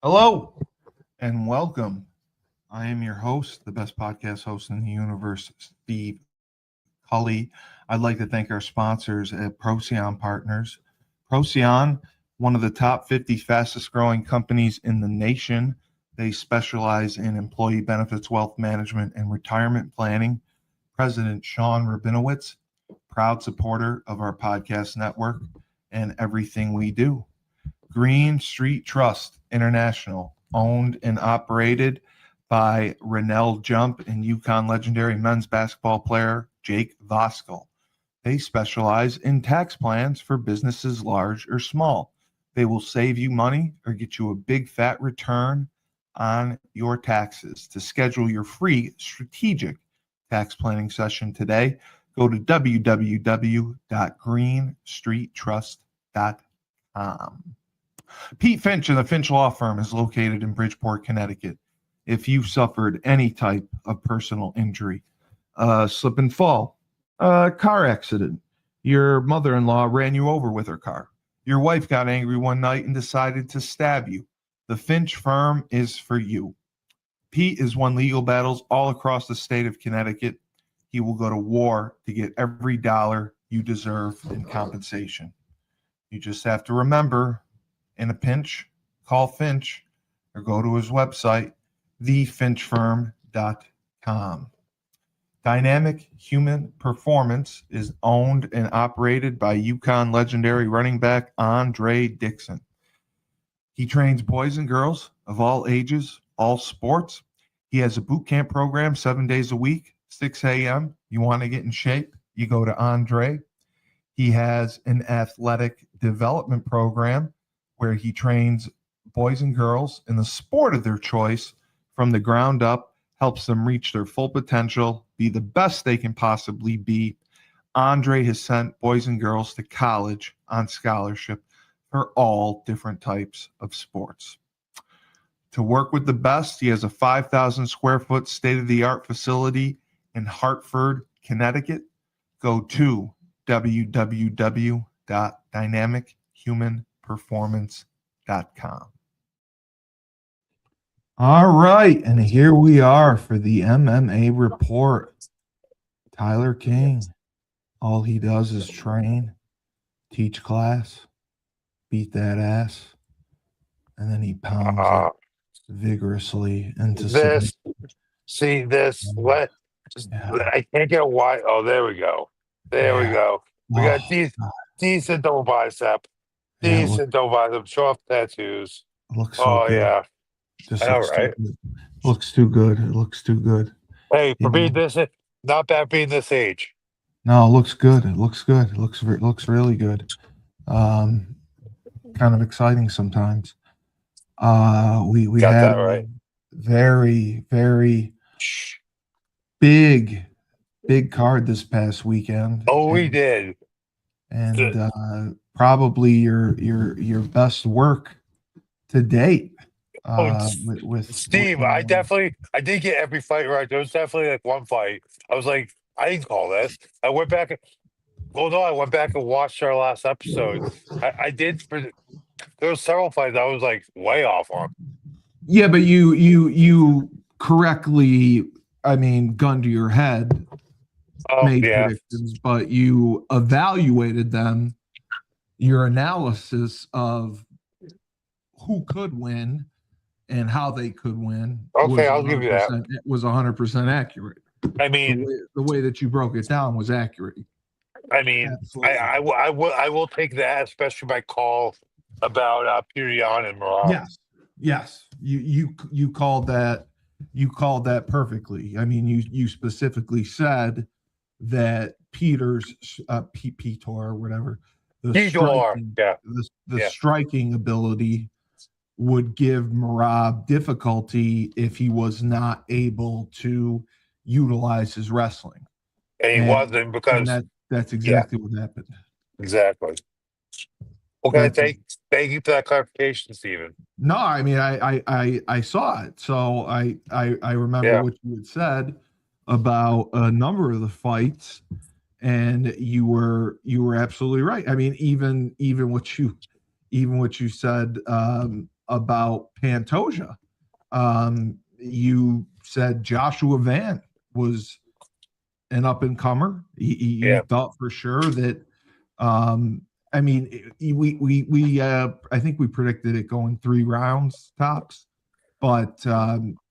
Hello and welcome. I am your host, the best podcast host in the universe, Steve Cully. I'd like to thank our sponsors at Procyon Partners. Procyon, one of the top 50 fastest growing companies in the nation. They specialize in employee benefits, wealth management, and retirement planning. President Sean Rabinowitz, proud supporter of our podcast network and everything we do. Green Street Trust International, owned and operated by Rennell Jump and Yukon legendary men's basketball player Jake Voskuhl. They specialize in tax plans for businesses large or small. They will save you money or get you a big fat return on your taxes. To schedule your free strategic tax planning session today, go to www.greenstreettrust.com. Pete Finch and the Finch Law Firm is located in Bridgeport, Connecticut. If you've suffered any type of personal injury, slip and fall, car accident, your mother-in-law ran you over with her car, your wife got angry one night and decided to stab you, the Finch Firm is for you. Pete has won legal battles all across the state of Connecticut. He will go to war to get every dollar you deserve in compensation. You just have to remember, in a pinch, call Finch or go to his website, thefinchfirm.com. Dynamic Human Performance is owned and operated by Yukon legendary running back Andre Dixon. He trains boys and girls of all ages, all sports. He has a boot camp program 7 days a week, 6 a.m. You want to get in shape, you go to Andre. He has an athletic development program where he trains boys and girls in the sport of their choice from the ground up, helps them reach their full potential, be the best they can possibly be. Andre has sent boys and girls to college on scholarship for all different types of sports. To work with the best, he has a 5,000 square foot state-of-the-art facility in Hartford, Connecticut. Go to www.dynamichumanperformance.com. All right, and here we are for the MMA Report. Tyler King, all he does is train, teach class, beat that ass, and then he pounds it vigorously into This, what? Yeah. I can't get why. Oh, there we go. There we Yeah. go. We got God. decent double bicep, Yeah, decent double bicep, show off tattoos. it looks so Oh, good. yeah. Just All looks too right. good. Looks too good. It looks too good. Hey, for Yeah. being this, not bad being this age. No, it looks good. It looks good. It looks really good. Kind of exciting sometimes. We Got had that right. very, very Shh. big card this past weekend. Oh, we did. And probably your best work to date. With Steve, I did get every fight right. There was definitely like one fight. I was like, I didn't call this. I went back. Well, no, I went back and watched our last episode. I did. There were several fights I was like way off on. Yeah, but you correctly, I mean, gun to your head, made predictions, but you evaluated them. Your analysis of who could win and how they could win. Okay, I'll give you that. It was 100% accurate. I mean, the way that you broke it down was accurate. I mean, I will take that, especially my call about Petr Yan and Merab. Yes. You called that. You called that perfectly. I mean, you specifically said that Peter's Petor or whatever the striking ability would give Merab difficulty if he was not able to utilize his wrestling. And he wasn't, because that's exactly what happened. Exactly. Okay, thank you for that clarification, Stephen. No, I mean I saw it, so I remember what you had said about a number of the fights, and you were absolutely right. I mean, even what you said about Pantoja. You said Joshua Van was an up and comer. You thought for sure that. I mean, we I think we predicted it going 3 rounds tops, but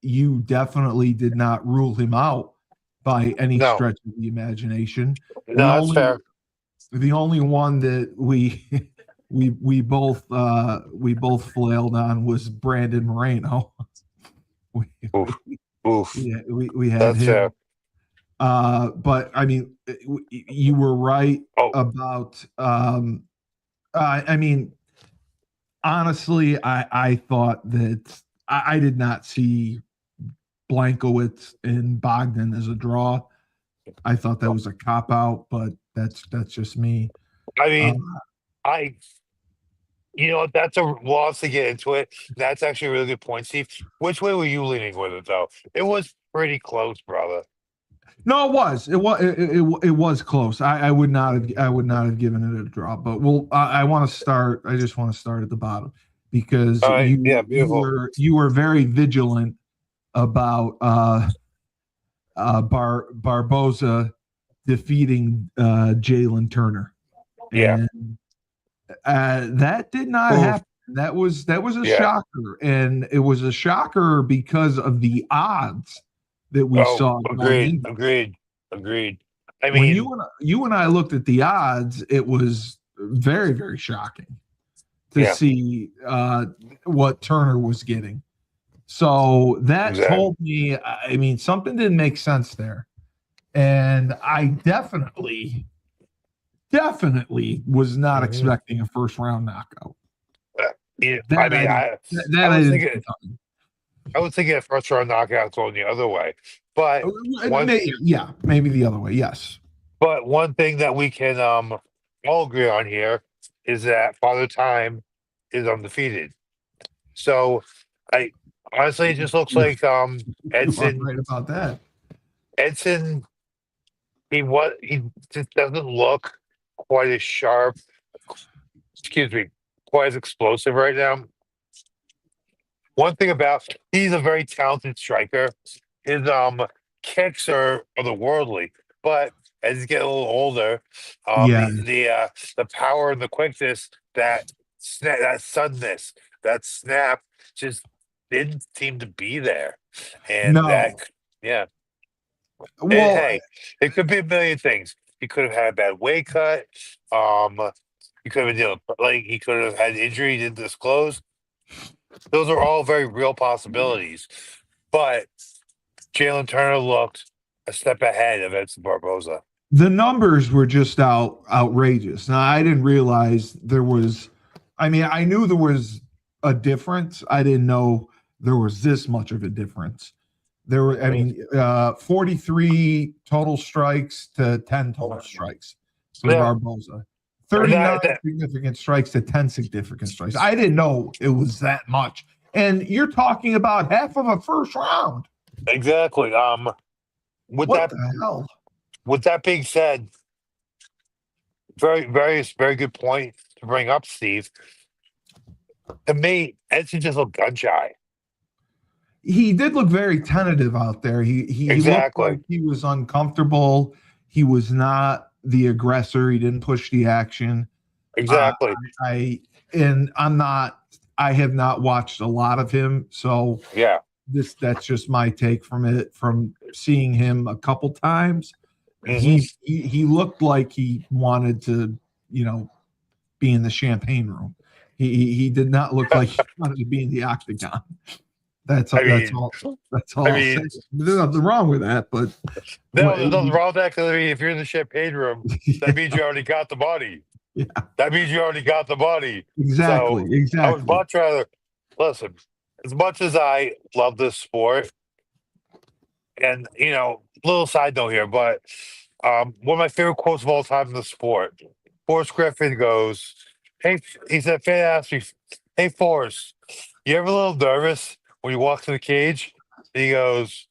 you definitely did not rule him out by any No, stretch of the imagination. no, The that's only fair. the only one that we both flailed on was Brandon Moreno. we, Oof, oof. we had That's him. fair. But I mean, you were right Oh, about. I mean, honestly, I thought that I did not see Blankowitz and Bogdan as a draw. I thought that was a cop out, but that's just me. I Uh, mean, I, you know, that's a loss to get into it. That's actually a really good point, Steve. Which way were you leaning with it, though? It was pretty close, brother. no, it was close. I would not have given it a draw. But I want to start. I just want to start at the bottom because All right, yeah, beautiful. you were very vigilant about Barboza defeating Jalen Turner, Yeah, and that did not oof, happen. That was a yeah. shocker, and it was a shocker because of the odds that we Oh, saw going agreed, into. agreed, agreed. I When mean, you and I looked at the odds, it was very, very shocking to yeah, see what Turner was getting. So that exactly. told me, I mean, something didn't make sense there, and I definitely was not Hmm. expecting a first round knockout. Yeah, I That mean, I didn't. I That I was didn't thinking, see coming. I was thinking a first round knockout going the other way, but one, Yeah, maybe the other way. Yes. but one thing that we can all agree on here is that Father Time is undefeated. So, I honestly, it just looks You, like you are Edson, right about that. Edson, he just doesn't look quite as sharp. Excuse me, quite as explosive right now. One thing about he's a very talented striker. His kicks are otherworldly, but as he gets a little older, Yeah. the power and the quickness, that suddenness, that snap just didn't seem to be there. And that, No. yeah. And Well, hey, it could be a million things. He could have had a bad weight cut. Um, he could have been dealing like he could have had injury he didn't disclose. Those are all very real possibilities. But Jalen Turner looked a step ahead of Edson Barboza. the numbers were just outrageous. Now I didn't realize there was. I mean, I knew there was a difference. I didn't know there was this much of a difference. There were, I Mhm. mean, 43 total strikes to 10 total strikes for Yeah, Barboza. and 39 that significant strikes to 10 significant strikes. I didn't know it was that much. And you're talking about half of a first round. exactly. With What that the hell? with that being said, very good point to bring up, Steve. To me, Edson just looked gun shy. He did look very tentative out there. He looked like Exactly, he was uncomfortable. He was not the aggressor. He didn't push the action. Uh, exactly. I and I'm not. I have not watched a lot of him, so Yeah. that's just my take from it. From seeing him a couple times, Hmm. he looked like he wanted to, you know, be in the champagne room. He did not look like he wanted to be in the octagon. That's I that's mean, all. That's all I I'll say. mean, There's nothing wrong with that, but no, there's nothing wrong with that because I mean, if you're in the champagne room, that yeah, means you already got the money. yeah, That means you already got the money. exactly, So I would exactly. much rather listen. As much as I love this sport, and little side note here, but one of my favorite quotes of all time in the sport, Forrest Griffin goes, "Hey," he said, "Fan asked me, hey Forrest, you ever a little nervous when you walk to the cage?" And he goes,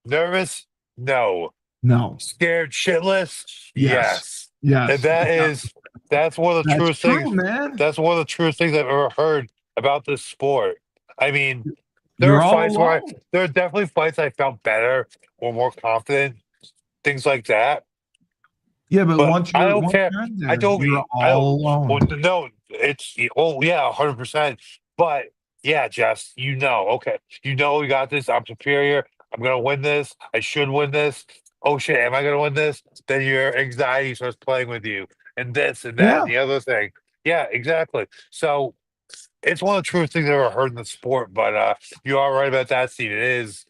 "Nervous? No. No, Scared shitless? yes, Yes." And yes, that's one of the that's truest true, things. man. That's one of the truest things I've ever heard about this sport. I mean, there are You're all fights where alone. there are definitely fights I felt better or more confident, things like that. Yeah, but But once I you're don't once care. you're in I there, don't. you're I all don't. alone. Well, no, it's oh yeah, 100%. But yeah, Jess, okay, we got this. I'm superior. I'm gonna win this. I should win this. Oh shit, am I gonna win this? Then your anxiety starts playing with you, and this and that Yeah. and the other thing. Yeah, exactly. So it's one of the truest things I've ever heard in the sport. But you are right about that, Steve. It is.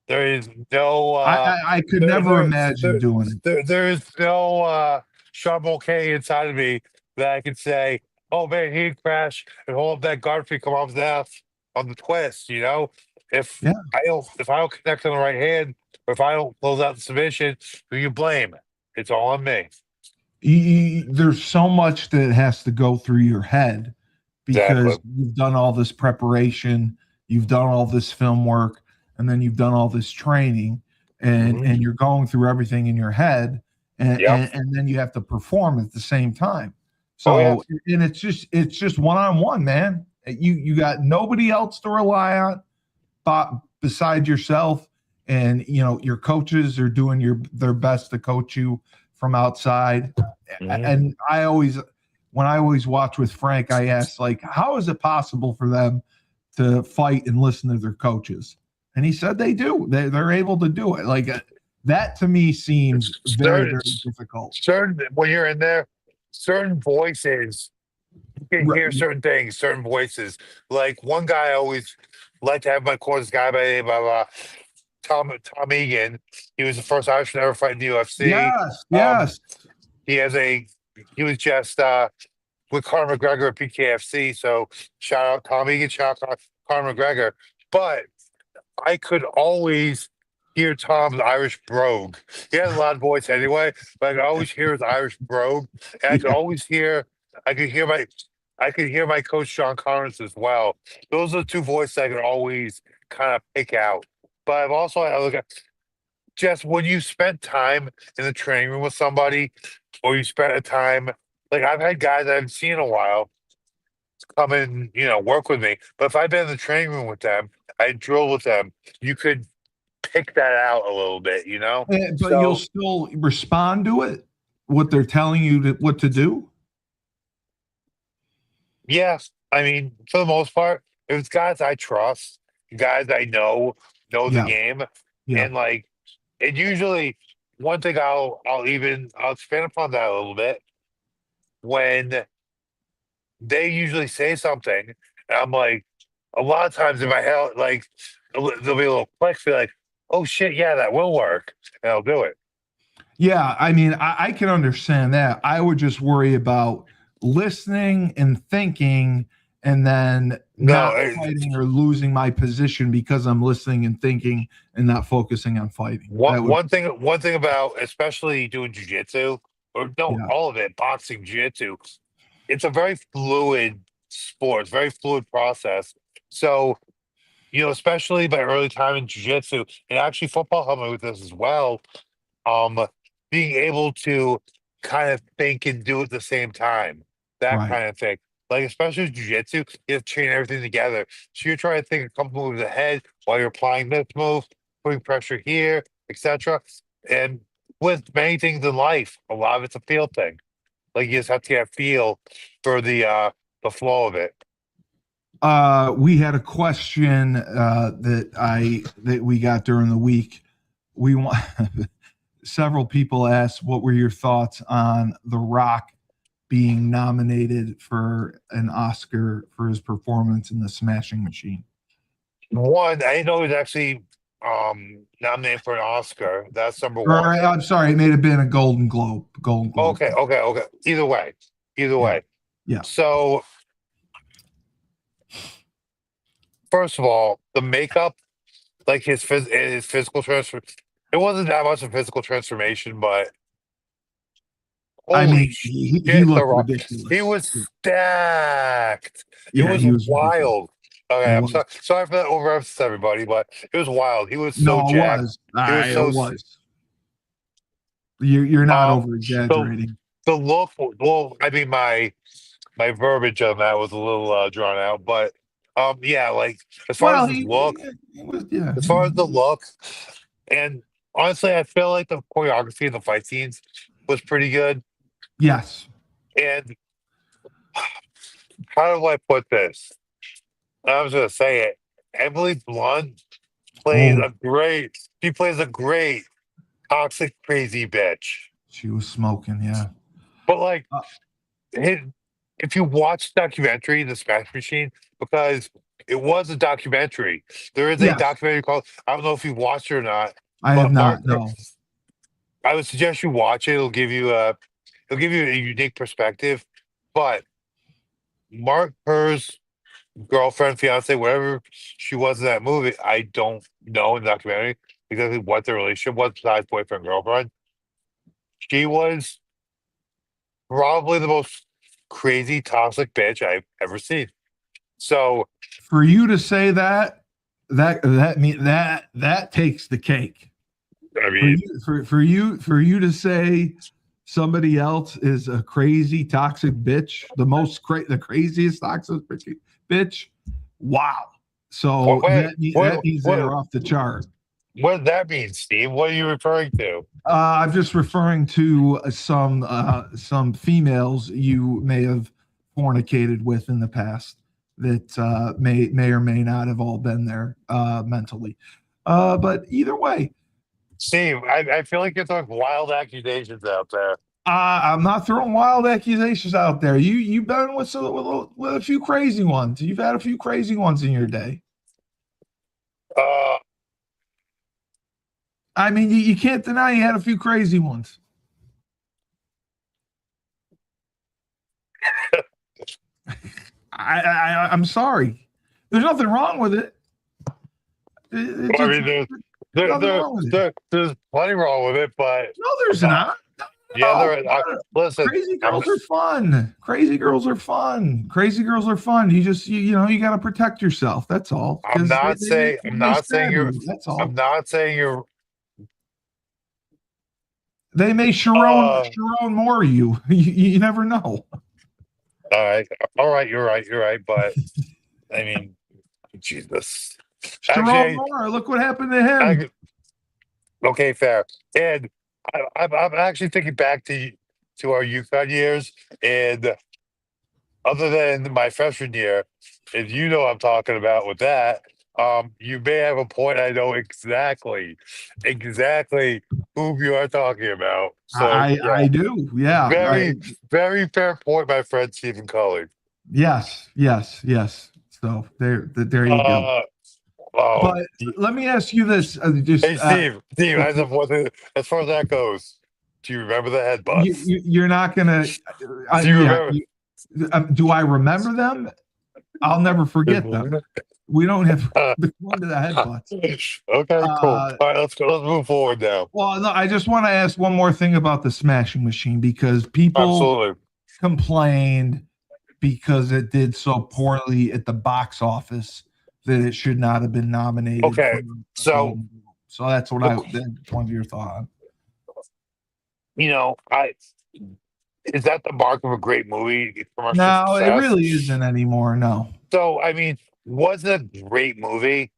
There is no I could there never there imagine there doing it. there is no Sean Mulcahy inside of me that I could say, oh man, he'd crash and hold up that guard feet come off his ass on the twist, If Yeah. I don't connect on the right hand or if I don't close out the submission, who you blame? It's all on me. There's so much that has to go through your head Exactly. because you've done all this preparation, you've done all this film work, and then you've done all this training, and Hmm. you're going through everything in your head, Yep. and then you have to perform at the same time. Oh yeah. So, and it's just one on one, man. You got nobody else to rely on besides yourself, and your coaches are doing their best to coach you from outside. Hmm. And when I always watch with Frank, I ask, like, how is it possible for them to fight and listen to their coaches? And he said they do. They're able to do it. Like, that to me seems very, Certain, very difficult. certain when you're in there, certain voices you can Right. hear certain things, certain voices. Like one guy I always like to have my course guy by the name of Tom Egan. He was the first Irishman to ever fight in the UFC. Yes, Um, yes. he has a he was just with Conor McGregor at PKFC. So shout out Tom Egan, shout out Conor McGregor. But I could always hear Tom's Irish brogue. He has a loud voice anyway, but I could always hear his Irish brogue. And Yeah. I could hear my coach Sean Collins as well. Those are the two voices I could always kind of pick out. But I look at just when you spent time in the training room with somebody, or you spent a time like I've had guys I haven't seen in a while come in, work with me. But if I've been in the training room with them, I drill with them, you could pick that out a little bit. But you'll So still respond to it, what they're telling you what to do. yes, I mean, for the most part, if it's guys I trust, guys I know the Yeah, game, yeah. and like it usually one thing I'll expand upon that a little bit when they usually say something, and I'm like, a lot of times in my head, like there'll be a little click, feel like, oh shit, yeah, that will work, and I'll do it. Yeah, I mean, I can understand that. I would just worry about listening and thinking and then No, not fighting or losing my position because I'm listening and thinking and not focusing on fighting. one That would, one thing about especially doing jujitsu or no, yeah, all of it, boxing, jujitsu, it's a very fluid sport, it's a very fluid process. So, especially by early time in jujitsu, and actually football helped me with this as well. Um, Being able to kind of think and do at the same time, that right. kind of thing. Like especially with jujitsu, you have to chain everything together. So you're trying to think a couple moves ahead while you're applying this move, putting pressure here, etc. And with many things in life, a lot of it's a feel thing. Like you just have to get a feel for the flow of it. We had a question that we got during the week. We want several people asked, what were your thoughts on The Rock being nominated for an Oscar for his performance in The Smashing Machine? One, I didn't know he was actually nominated for an Oscar. That's number Or one. I'm sorry, it may have been a Golden Globe. Golden Globe. Okay, okay, okay. Either way, either Yeah, way. yeah. So first of all, the makeup, like his physical transfer, it wasn't that much of physical transformation, but I holy mean, he shit, the looked Rock, he ridiculous. was stacked. It Yeah, was he was ridiculous. wild. Okay, He I'm was. sorry for that overemphasis, everybody, but it was wild. He was so No, it jacked. was. He was It so was. You're not um over the exaggerating. the look. Well, I mean my verbiage on that was a little drawn out, but Yeah, like as far as Well, his look, he was, yeah. as far as the look, and honestly, I feel like the choreography and the fight scenes was pretty good. Yes. And how do I put this? I was gonna say it. Emily Blunt plays Oh, a great. She plays a great toxic, crazy bitch. she was smoking. Yeah. But like, Uh, it, if you watch the documentary, The Smash Machine, because it was a documentary. There is a yes. documentary called. I don't know if you watched it or not, I have but not. No. I would suggest you watch it. It'll give you a unique perspective. But Mark Kerr's girlfriend, fiance, whatever she was in that movie, I don't know in the documentary exactly what the relationship was besides boyfriend girlfriend. She was probably the most crazy toxic bitch I've ever seen. So For you to say that, that takes the cake. I For mean, you, for you to say somebody else is a crazy toxic bitch, the craziest toxic bitch. Wow. what So what that means they're off the chart. what does that mean, Steve? What are you referring to? I'm just referring to some females you may have fornicated with in the past that may or may not have all been there mentally. But either way, Steve, I feel like you're throwing wild accusations out there. I'm not throwing wild accusations out there. You've been with a few crazy ones. You've had a few crazy ones in your day. Uh, I mean, you can't deny you had a few crazy ones. I'm sorry. There's nothing wrong with it. It I just mean, nothing wrong with it. there's plenty wrong with it, but No, there's uh, not. yeah, No, there is. Listen, crazy I'm girls are fun. Crazy girls are fun. Crazy girls are fun. You know you got to protect yourself. That's all. I'm Because not saying they may stab you. That's I'm all. not saying you're They may uh Sharon more you. You never know. all right, you're right, but I mean, Jesus. Sharon Actually, Moore, look what happened to him. I okay, fair. And I'm actually thinking back to our UConn years, and other than my freshman year, and you know what I'm talking about with that. You may have a point. I know exactly whom you are talking about. So I yeah, do. Yeah. very, very fair point, my friend Stephen Cully. Yes. So there you go. Uh oh, But let me ask you this: hey just Steve, as of what as far as that goes, do you remember the headbutts? you're not gonna. Do you Yeah. remember? Do I remember them? I'll never forget them. We don't have to go into the headbutts. Okay, cool. Uh, All right, let's go. Let's move forward now. well, no, I just want to ask one more thing about the Smashing Machine because people Absolutely. complained because it did so poorly at the box office that it should not have been nominated for Okay, a so Golden Globe. So that's what the that's one of your thoughts. I is that the mark of a great movie, commercial No, it success? really isn't anymore. No. So I mean, was it a great movie?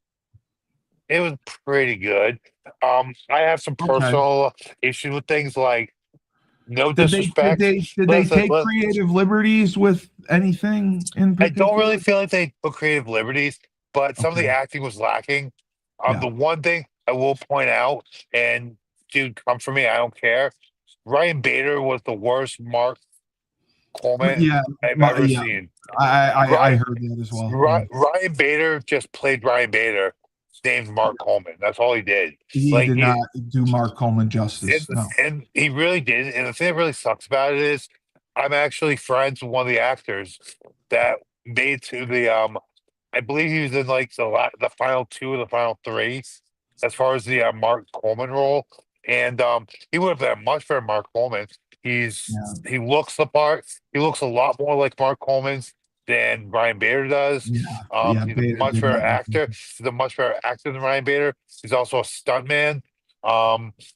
It was pretty good. I have some Okay. personal issues with things like no Did they did disrespect. they did they Listen, take creative liberties with anything in I don't really particular? feel like they took creative liberties, but some of the Okay. acting was lacking. Yeah. The one thing I will point out, and dude, come for me, I don't care. Ryan Bader was the worst Mark Coleman Yeah. I've ever Yeah. seen. I Ryan, heard that as well. Yeah. Ryan Bader just played Ryan Bader, named Mark Coleman. That's all he did. He Like did not do Mark Coleman justice. No. and he really did. And the thing that really sucks about it is, I'm actually friends with one of the actors that made to the I believe he was in like the final two or the final three, as far as the Mark Coleman role, and he would have been a much better Mark Coleman. Yeah. He looks the part. He looks a lot more like Mark Coleman's than Ryan Bader does. Yeah. Yeah. He's a Bader much did better not look actor. He's a much better actor than Ryan Bader. He's also a stuntman.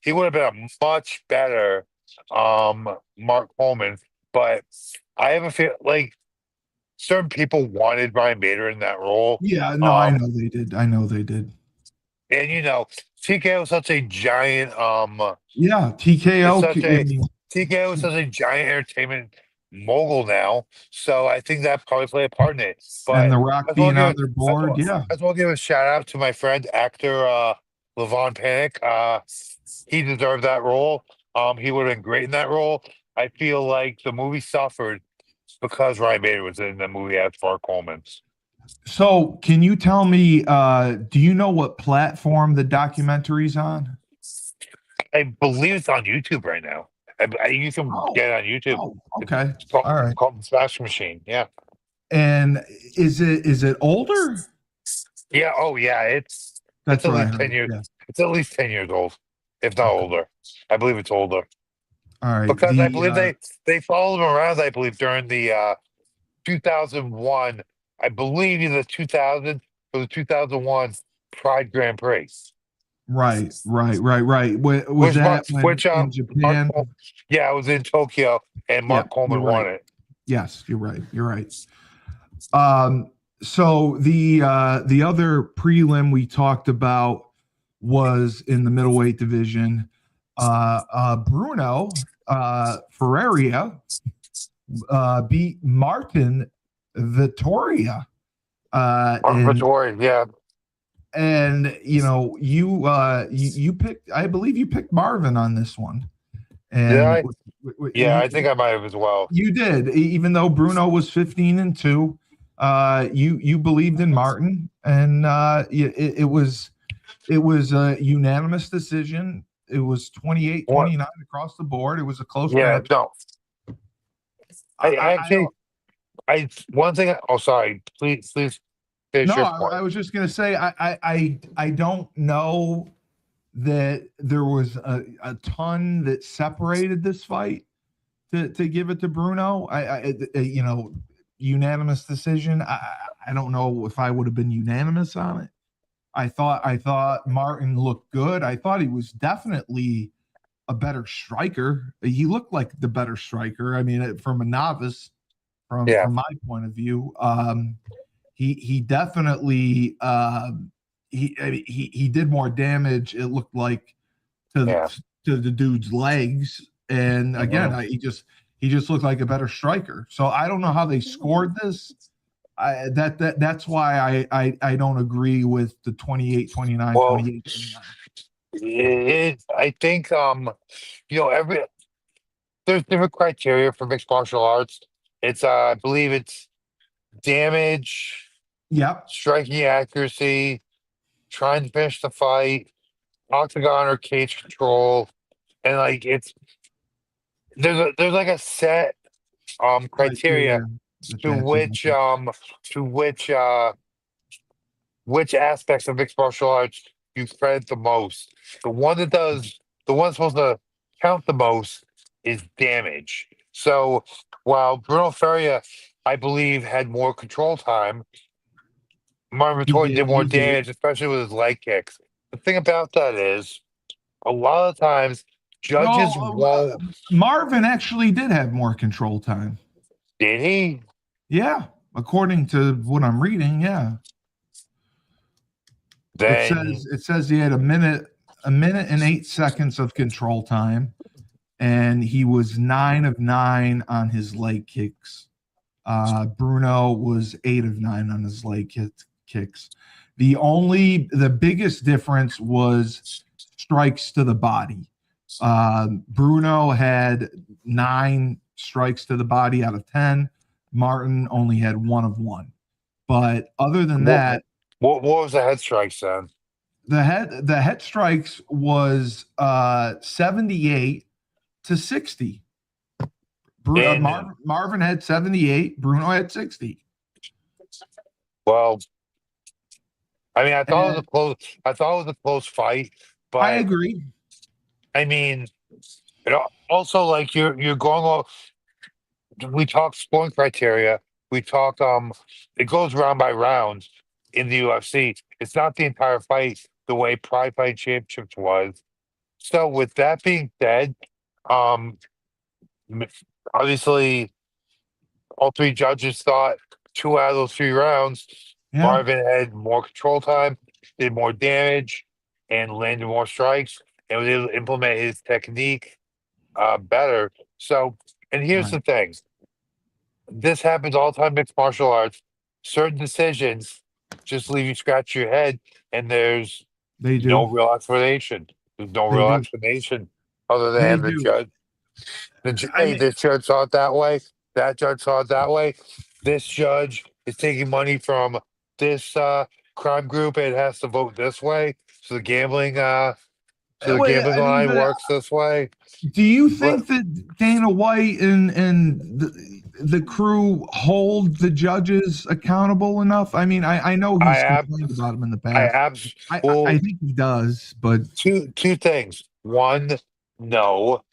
He would have been a much better Mark Coleman, but I have a feel like certain people wanted Ryan Bader in that role. Yeah, no, I know they did. I know they did. And TKO is such a giant Yeah, it's TKO. such I a mean, TKO is such a giant entertainment mogul now. So I think that probably played a part in it. and But The Rock I just want being to on give their board. Yeah. I just want to give a shout out to my friend actor Levon Panic. He deserved that role. He would have been great in that role. I feel like the movie suffered because Ryan Bader was in the movie as Far Coleman's. So, can you tell me? Do you know what platform the documentary's on? I believe it's on YouTube right now. You can Oh, get it on YouTube. oh, It's okay, called, all it's right. called Smash Machine. Yeah. And is it older? Yeah. Oh, yeah. It's That's at what I least 10 heard. years. Yeah. It's at least 10 years old, if not Okay. older. I believe it's older All right. because I believe they followed him around. I believe during the 2001. I believe either 2000 or the 2001 Pride Grand Prix, Right. Was which Mark, that when which in Mark, Japan? yeah, it was in Tokyo, and Yeah, Mark you're Coleman right. won it. Yes, you're right. You're right. So the other prelim we talked about was in the middleweight division. Bruno Ferreira beat Martin Vittoria. Martin And Vittori, yeah, you picked. I believe you picked Marvin on this one, did and I? Yeah, I think I might have as well. you did, even though Bruno was 15-2. You believed in Martin, and it was a unanimous decision. It was What? 28-29 across the board. It was a close Yeah, match. no, I I don't. actually, I one thing. Oh, sorry. Please finish No, your I point. was just gonna say I don't know that there was a ton that separated this fight to give it to Bruno. Unanimous decision. I don't know if I would have been unanimous on it. I thought Martin looked good. I thought he was definitely a better striker. He looked like the better striker. I mean, from a novice, Yeah, from my point of view, he definitely he did more damage. It looked like to yeah. the dude's legs, and again, Hmm. he just looked like a better striker. So I don't know how they scored this. That's why I don't agree with the 28-29, Well, 28-29. I think every there's different criteria for mixed martial arts. It's I believe it's damage, Yep. striking accuracy, trying to finish the fight, octagon or cage control, and like there's like a set criteria Criteria that to that's in. to which aspects of mixed martial arts you credit the most. The one that does the one that's supposed to count the most is damage. So while Bruno Feria, I believe, had more control time, Marvin He Vittori did. did more He did. damage, especially with his leg kicks. The thing about that is a lot of times judges No, won't. Marvin actually did have more control time. Did he? Yeah, according to what I'm reading, yeah. It Then says it says he had a minute and 8 seconds of control time, and he was 9 of 9 on his leg kicks. Bruno was 8 of 9 on his leg kicks. The biggest difference was strikes to the body. Bruno had 9 strikes to the body out of 10. Martin only had 1 of 1. But other than what that, what was the head strikes then? the head strikes was 78-60. And Marvin had 78. Bruno had 60. well, I mean, And I thought it was a close fight, I but agree. I mean, also like you're going off. We talk scoring criteria. We talk it goes round by round in the UFC. It's not the entire fight the way Pride Fight Championships was. So with that being said, um, m- obviously all three judges thought 2 out of those 3 rounds, Yeah. Marvin had more control time, did more damage, and landed more strikes, and was able to implement his technique better. So, and here's Right. the thing: this happens all the time in mixed martial arts. Certain decisions just leave you scratch your head, and there's They no do. real explanation. There's no They real do. explanation other They than the do. judge. I Hey, mean, this judge saw it that way. That judge saw it that way. This judge is taking money from this crime group and has to vote this way. So the wait, gambling I mean, line but works this way. do you But think that Dana White and the crew hold the judges accountable enough? I mean, I know I he's have complained about them in the I past. abs I well think he does, but two things. One, no.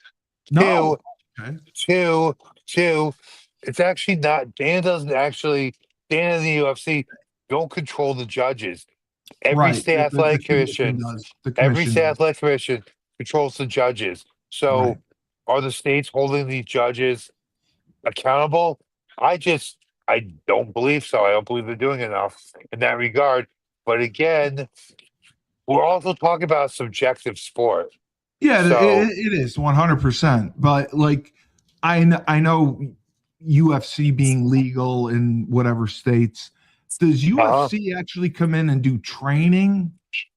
no. Two, Okay. two, two. It's actually not. Dana and the UFC don't control the judges. Every Right. state The athletic commission commission, does. The every commission state does. athletic commission controls the judges. Right. So, are the states holding these judges accountable? I don't believe so. I don't believe they're doing enough in that regard. But again, we're also talking about subjective sport. Yeah, So, it is 100%. But like, I know UFC being legal in whatever states. Does uh, UFC actually come in and do training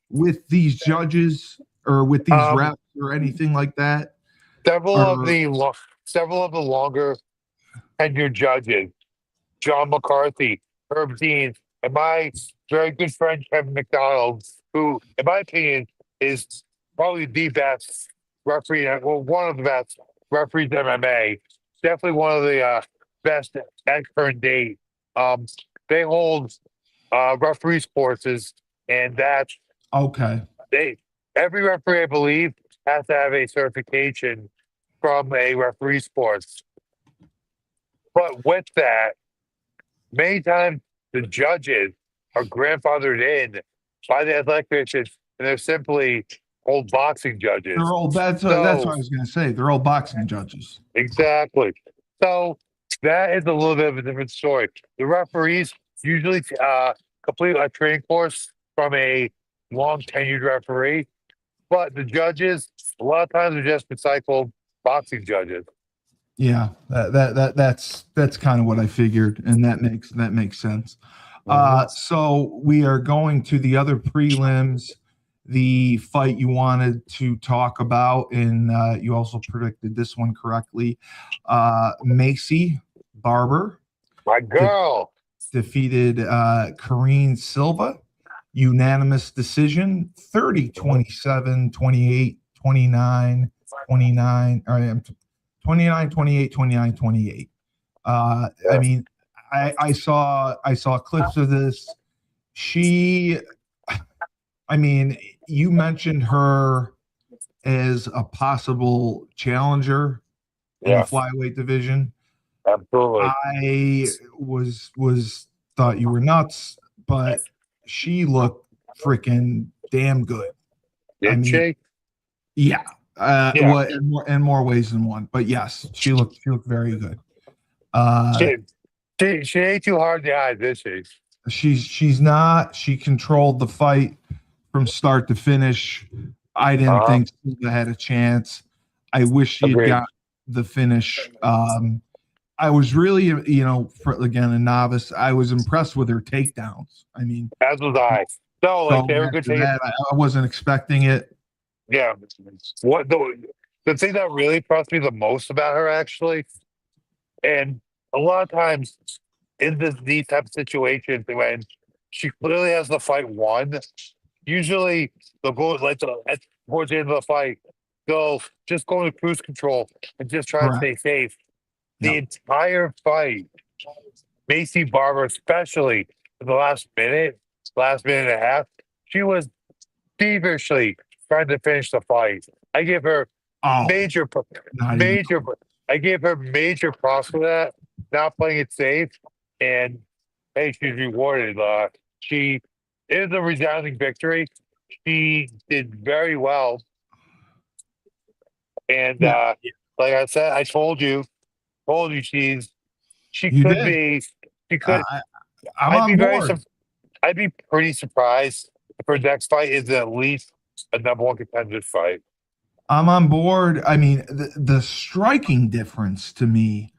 with these judges or with these um, reps or anything like that? several of Or the several of the longer tenured judges, John McCarthy, Herb Dean, and my very good friend Kevin McDonald, who, in my opinion, is probably the best referee, well, one of the best referees in MMA. Definitely one of the best at current date. Um, they hold referees courses, and that's okay, they every referee, I believe, has to have a certification from a referee's course. But with that, many times the judges are grandfathered in by the athletic commission, and they're simply old boxing they're judges. all that's So what I was going to say. They're all boxing judges. exactly. So that is a little bit of a different story. The referees usually complete a training course from a long tenured referee, but the judges a lot of times are just recycled boxing judges. Yeah, that's kind of what I figured, and that makes sense. Mhm. So we are going to the other prelims, the fight you wanted to talk about, and you also predicted this one correctly. Macy Barber My de- girl. defeated Karine Silva, unanimous decision, 30, Mhm. 27, 28, 29, 29. All right, 29, 28, 29, 28. I Yeah. mean, I saw clips of this. She, I mean, you mentioned her as a possible challenger in the Yeah. flyweight division. Absolutely. I was thought you were nuts, but she looked freaking damn good. I Did mean, she? yeah, Yeah. what in more ways than one. But yes, she looked very good. Uh, She, she ain't too hard in the eyes, is she? she's not. She controlled the fight from start to finish. I didn't Uh-huh. think Silva had a chance. I wish she had Agreed. got the finish. I was really, for again a novice, I was impressed with her takedowns. I mean, As was I. No, like they going were good after taking. that, I wasn't expecting it. Yeah. What the thing that really impressed me the most about her actually, and a lot of times in these type of situations when she clearly has the fight won, usually they'll go towards the end of the fight, they'll just go into cruise control and just try to Correct. stay safe. The Yep. entire fight, Macy Barber, especially in the last minute and a half, she was feverishly trying to finish the fight. I give her Oh, major, not even. major, I gave her major props for that, not playing it safe. And hey, she's rewarded. She is a resounding victory. She did very well. And Yeah, like I said, told you she you could did. be, she Uh, could. I'm I'd be on very, board. I'd be pretty surprised if her next fight is at least a number one contender fight. I'm on board. I mean, the striking difference to me,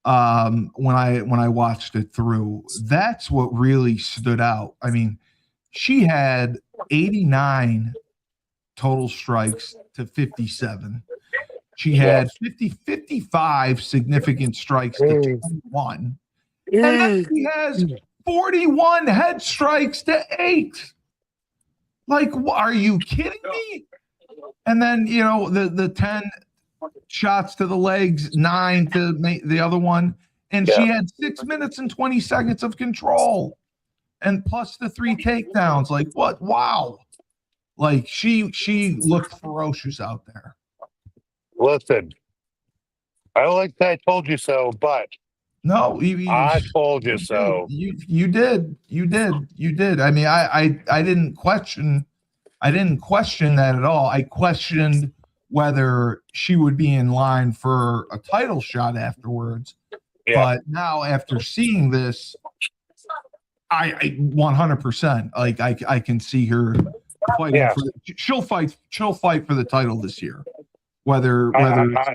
when I watched it through, that's what really stood out. I mean, she had 89 total strikes to 57. She Yeah. had 55 significant strikes to Mm. 21. And then Mm. she has 41 head strikes to 8. Like, are you kidding me? And then, the 10 shots to the legs, 9 to the other one. And Yeah. she had 6 minutes and 20 seconds of control, and plus the 3 takedowns. Like, what? Wow. Like, she looked ferocious out there. Listen, I don't like that I told you so, but No, I told you you did. so. You did. You did. You did. I mean, I didn't question. I didn't question that at all. I questioned whether she would be in line for a title shot afterwards. Yeah. But now, after seeing this, I 100%, like, I can see her fighting Yeah. for. She'll fight. She'll fight for the title this year. Whether it's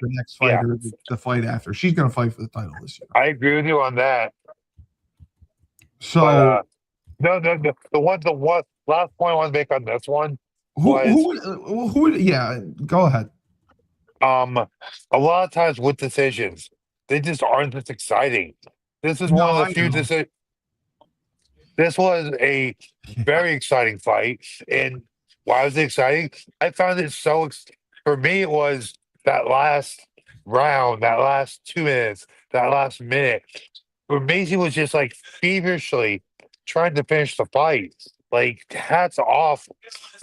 the next fight yeah. or the fight after, she's going to fight for the title this year. I agree with you on that. So, But no, the one last point I want to make on this one was who? Yeah, go ahead. a lot of times with decisions, they just aren't this exciting. This is No, one of the I few know. decisions. This was a very exciting fight, and why was it exciting? I found it for me. It was that last round, that last 2 minutes, that last minute. For me, he was just like feverishly trying to finish the fight. Like, hats off,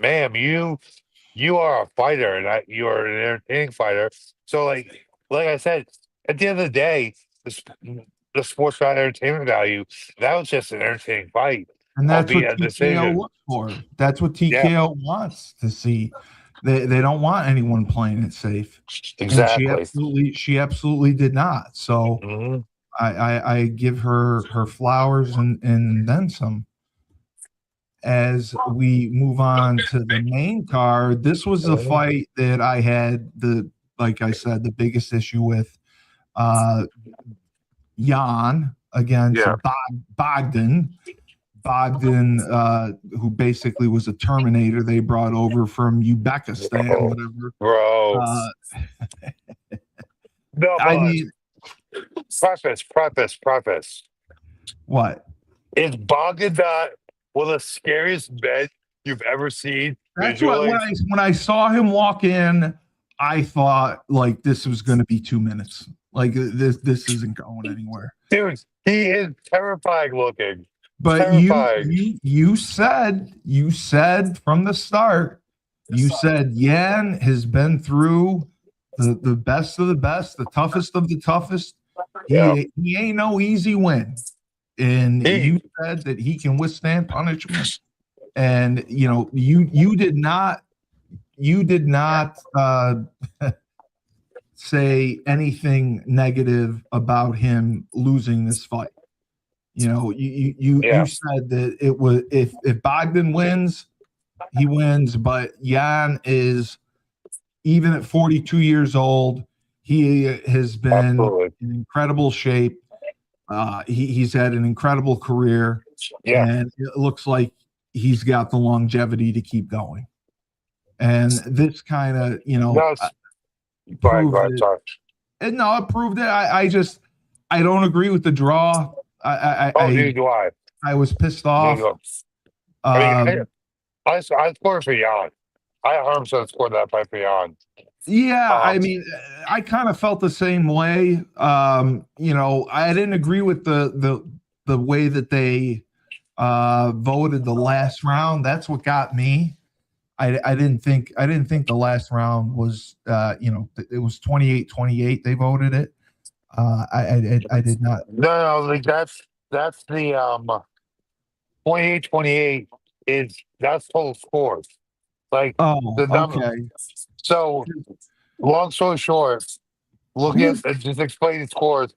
ma'am. You are a fighter, and you are an entertaining fighter. So, like I said, at the end of the day, the sports value, entertainment value, that was just an entertaining fight, And that's what albeit a TKO decision. looks for. That's what Yeah, TKO wants to see. They don't want anyone playing it safe, and exactly. she absolutely did not. So Hmm. I give her flowers and then some. As we move on to the main card, this was a fight that I had like I said, the biggest issue with. Yan against Yeah. Bogdan. Bogdan, who basically was a Terminator they brought over from Uzbekistan, Oh, whatever. bro. No, I but mean, preface. what? Is Bogdan one of the scariest men you've ever seen That's what visually? when I saw him walk in, I thought, like, this was going to be 2 minutes. Like, this isn't going anywhere. Dude, he is terrifying looking. But Terrifying. you said from the start, you said Yan has been through the best of the best, the toughest of the toughest. Yeah. He ain't no easy win. And He- you said that he can withstand punishment. And you did not say anything negative about him losing this fight. You said that it was, if Bogdan wins, he wins, but Yan is, even at 42 years old, he has been Absolutely. in incredible shape. He's had an incredible career, Yeah. and it looks like he's got the longevity to keep going. And this kind of, No, proved it. sorry. And no, it proved it. I don't agree with the draw. Neither do I. I was pissed off. I scored for Yan. I 100% scored that fight for Yan. Yeah, I mean, I kind of felt the same way. I didn't agree with the way that they voted the last round. That's what got me. I didn't think the last round was it was 28-28. They voted it. I did not. No, like that's the 28-28 that's total scores. Like the number. Okay. So long story short, look at just explain the scores.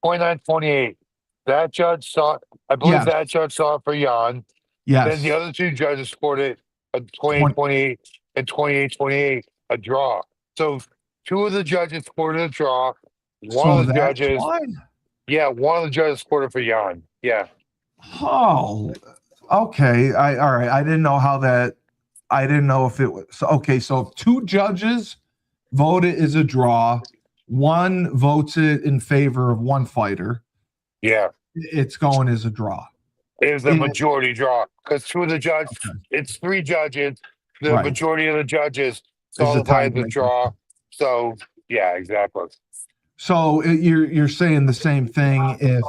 29-28. That judge saw I believe Yes. that judge saw it for Yan. Then the Yes. other two judges scored it a 20, 28-28 and 28-28, a draw. So two of the judges scored a draw. One so of the that's judges, why. yeah, one of the judges scored it for Yan. Yeah. Oh, okay. All right. I didn't know how that. I didn't know if it was okay. So if two judges vote it as a draw, one votes it in favor of one fighter, Yeah. it's going as a draw. It was a And- majority draw because two of the judges, okay, it's three judges. The right. majority of the judges Is saw a the fight as a tiebreaker. draw. So, yeah, exactly. So you're saying the same thing if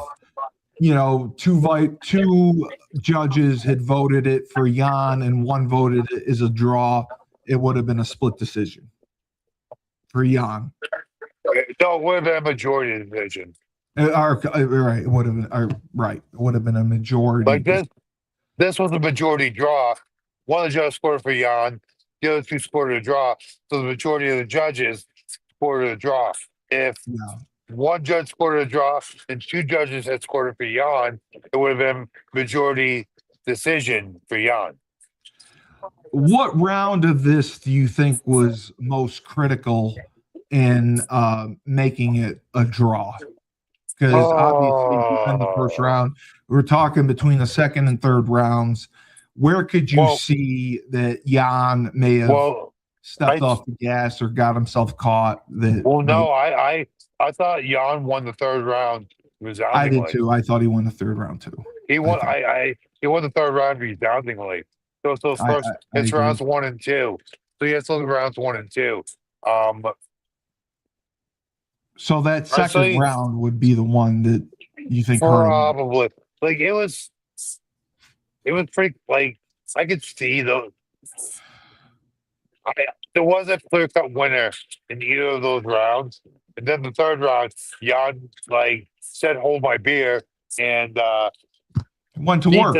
two judges had voted it for Jan and one voted it as a draw, it would have been a split decision for Jan. No, it would have been a majority decision. Right, it would have been right. It would have been a majority. Like this was a majority draw. One of the judges scored for Jan. The other two scored a draw. So the majority of the judges scored a draw. If Yeah. one judge scored a draw and two judges had scored it for Jan, it would have been majority decision for Jan. What round of this do you think was most critical in making it a draw? Because obviously, in the first round, we're talking between the second and third rounds. Where could you see that Jan may have stepped off the gas or got himself caught? I thought Jan won the third round. I did too. I thought he won the third round too. He won. He won the third round resoundingly. So first, it's rounds 1 and 2. So you have to look at rounds 1 and 2. So that second round would be the one that you think probably like it was pretty like I could see though. There was a clear cut winner in either of those rounds, and then the third round, Jan like said, "Hold my beer," and went to work.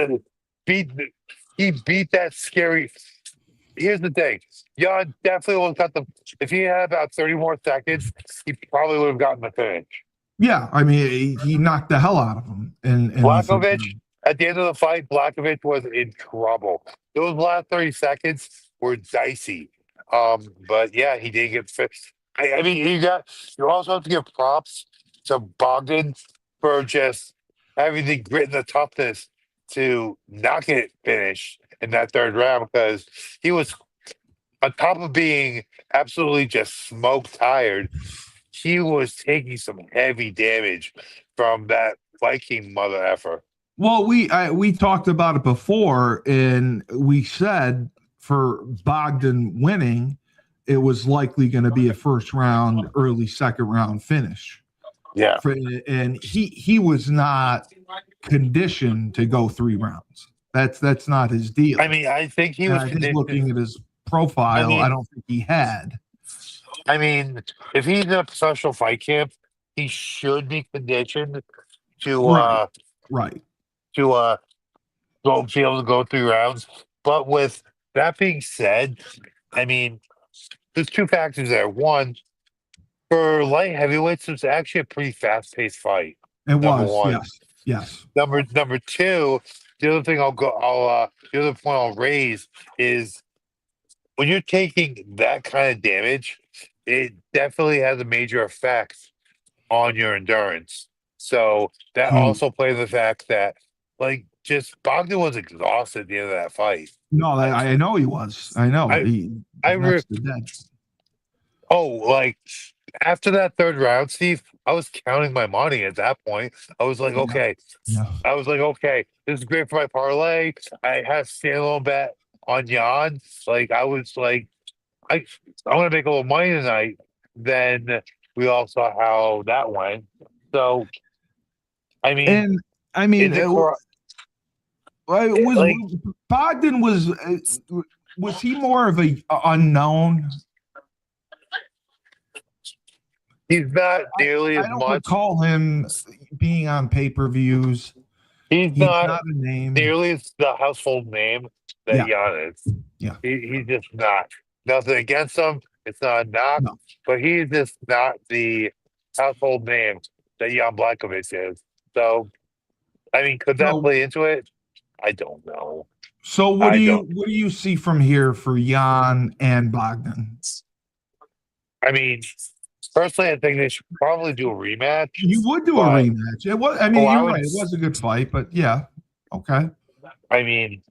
He beat that scary. Here's the thing. Jan definitely would have got the. If he had about 30 more seconds, he probably would have gotten the finish. Yeah, I mean, he knocked the hell out of him. And Blachowicz, at the end of the fight, Blachowicz was in trouble. Those last 30 seconds were dicey. But yeah, he did get fixed. I mean, you also have to give props to Bogdan for just having the grit and the toughness to not get finished in that third round because he was on top of being absolutely just smoke tired. He was taking some heavy damage from that Viking mother effer. Well, we talked about it before, and we said for Bogdan winning, it was likely going to be a first round, early second round finish. Yeah, and he was not conditioned to go 3 rounds. That's not his deal. I mean, I think he was looking at his profile. I don't think he had. I mean, if he's in a professional fight camp, he should be conditioned to right. To be able to go 3 rounds. But with that being said, I mean, there's 2 factors there. One, for light heavyweights, it's actually a pretty fast-paced fight. It was, yes. Number 2, the other thing the other point I'll raise is when you're taking that kind of damage, it definitely has a major effect on your endurance. So that also plays the fact that, like, just Bogdan was exhausted at the end of that fight. No, I know he was. I know. Like after that third round, Steve, I was counting my money at that point. I was like, okay. Yeah. I was like, okay, this is great for my parlay. I had a standalone bet on Jan. Like, I was like, I want to make a little money tonight. Then we all saw how that went. So, I mean, Bogdan was he more of a unknown? He's not nearly as I don't much. recall him being on pay-per-views. He's not a name. Nearly as the household name that Jan is. Yeah. He's just not. Nothing against him. It's not a knock. No. But he's just not the household name that Jan Blachowicz is. So, I mean, could that So, play into it? I don't know. so I don't. what do you see from here for Yan and Bogdan? I mean, personally, I think they should probably do a rematch. You would do a But rematch. It was. I mean, I you're would. right. It was a good fight, but yeah, okay. I mean,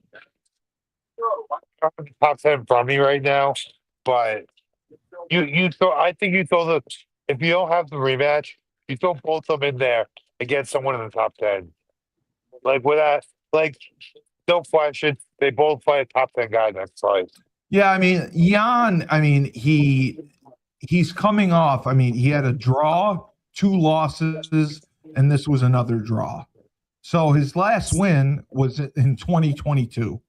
top 10 from me right now, but you throw. I think you throw the if you don't have the rematch, you throw both of them in there against someone in the top 10. Like with that, like no question, they both fight a top 10 guy next fight. Yeah, I mean, Yan. I mean, he's coming off. I mean, he had a draw, 2 losses, and this was another draw. So his last win was in 2022.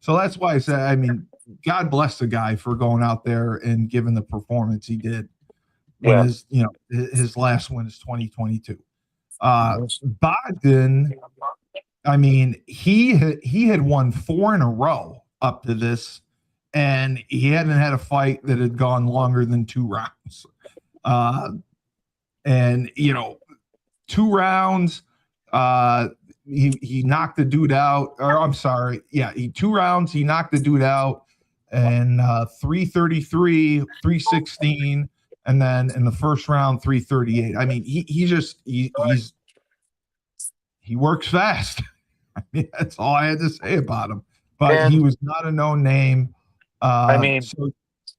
So that's why I said, I mean, God bless the guy for going out there and giving the performance he did when Yeah. his last win is 2022. Bogdan, I mean, he had won 4 in a row up to this, and he hadn't had a fight that had gone longer than 2 rounds. And 2 rounds, he knocked the dude out, or I'm sorry, yeah, 2 rounds, he knocked the dude out, and 333, 316, and then in the first round, 338. I mean, he works fast. I mean, that's all I had to say about him. But he was not a known name. I mean, so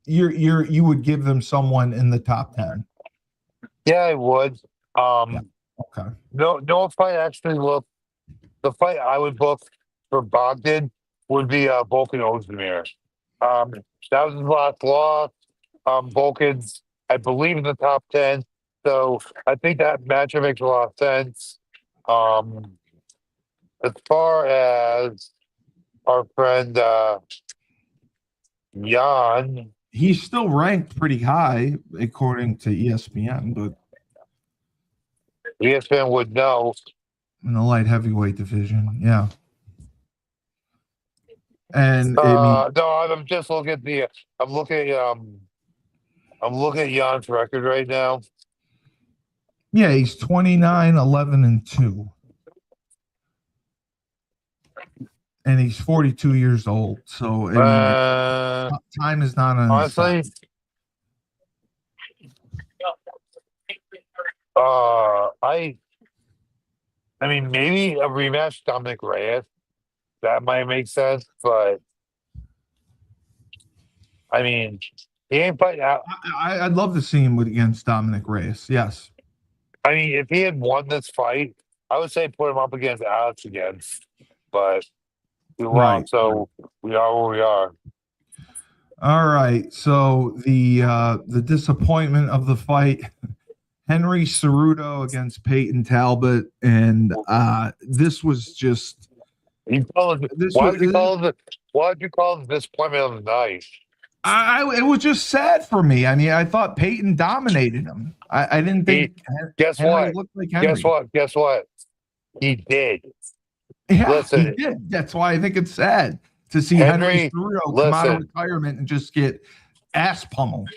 you would give them someone in the top 10. Yeah, I would. Yeah. Okay. No fight actually look. The fight I would book for Bogdan would be Volkan Ozdemir. That was his last loss. Volkan's, I believe, in the top 10. So I think that matchup makes a lot of sense. As far as our friend Jan, He's still ranked pretty high according to ESPN, but ESPN would know. in the light heavyweight division, yeah. And No, I'm just looking at the. I'm looking at Jan's record right now. yeah, he's 29, 11, and 2. And he's 42 years old. So I mean, time is not on his Honestly, side. I mean, maybe a rematch Dominic Reyes. That might make sense, but I mean, he ain't fighting out. I'd love to see him against Dominic Reyes. Yes. I mean, if he had won this fight, I would say put him up against Alex again. But we lost, so we are where we are. All right. So the disappointment of the fight, Henry Ceruto against Peyton Talbot, and this was just. Why did you call it the disappointment of the night? It was just sad for me. I mean, I thought Peyton dominated him. I didn't think Henry looked like Henry. Guess what? He did. Yeah, Listen, he did. That's why I think it's sad to see Henry Ceruto come out of retirement and just get ass pummeled.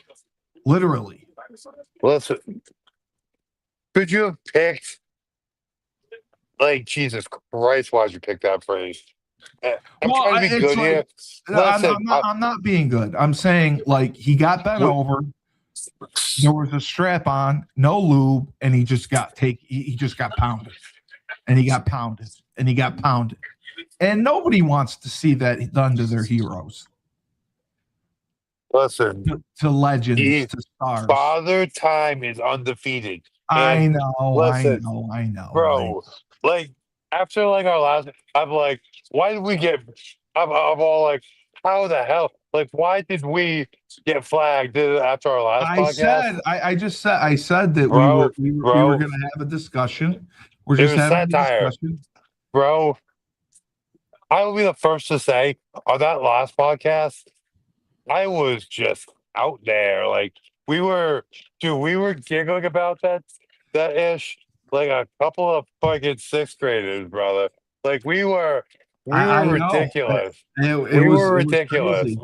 Literally. Listen, could you have picked, like, Jesus Christ, why'd you pick that phrase? I'm trying to be good here. Listen, I'm not being good. I'm saying, like, he got bent over. There was a strap on, no lube, and he just got pounded. And he got pounded. And he got pounded. And nobody wants to see that done to their heroes. Listen, to legends, to stars. Father Time is undefeated. I know. Bro, like, after, like, our last, I'm like, why did we get, I'm all like, how the hell? Like, why did we get flagged after our last podcast? I said that we were going to have a discussion. We're just having a discussion. Bro, I will be the first to say, on that last podcast, I was just out there. Like, we were giggling about that ish, like a couple of fucking 6th graders, brother. Like, we were ridiculous. We were ridiculous.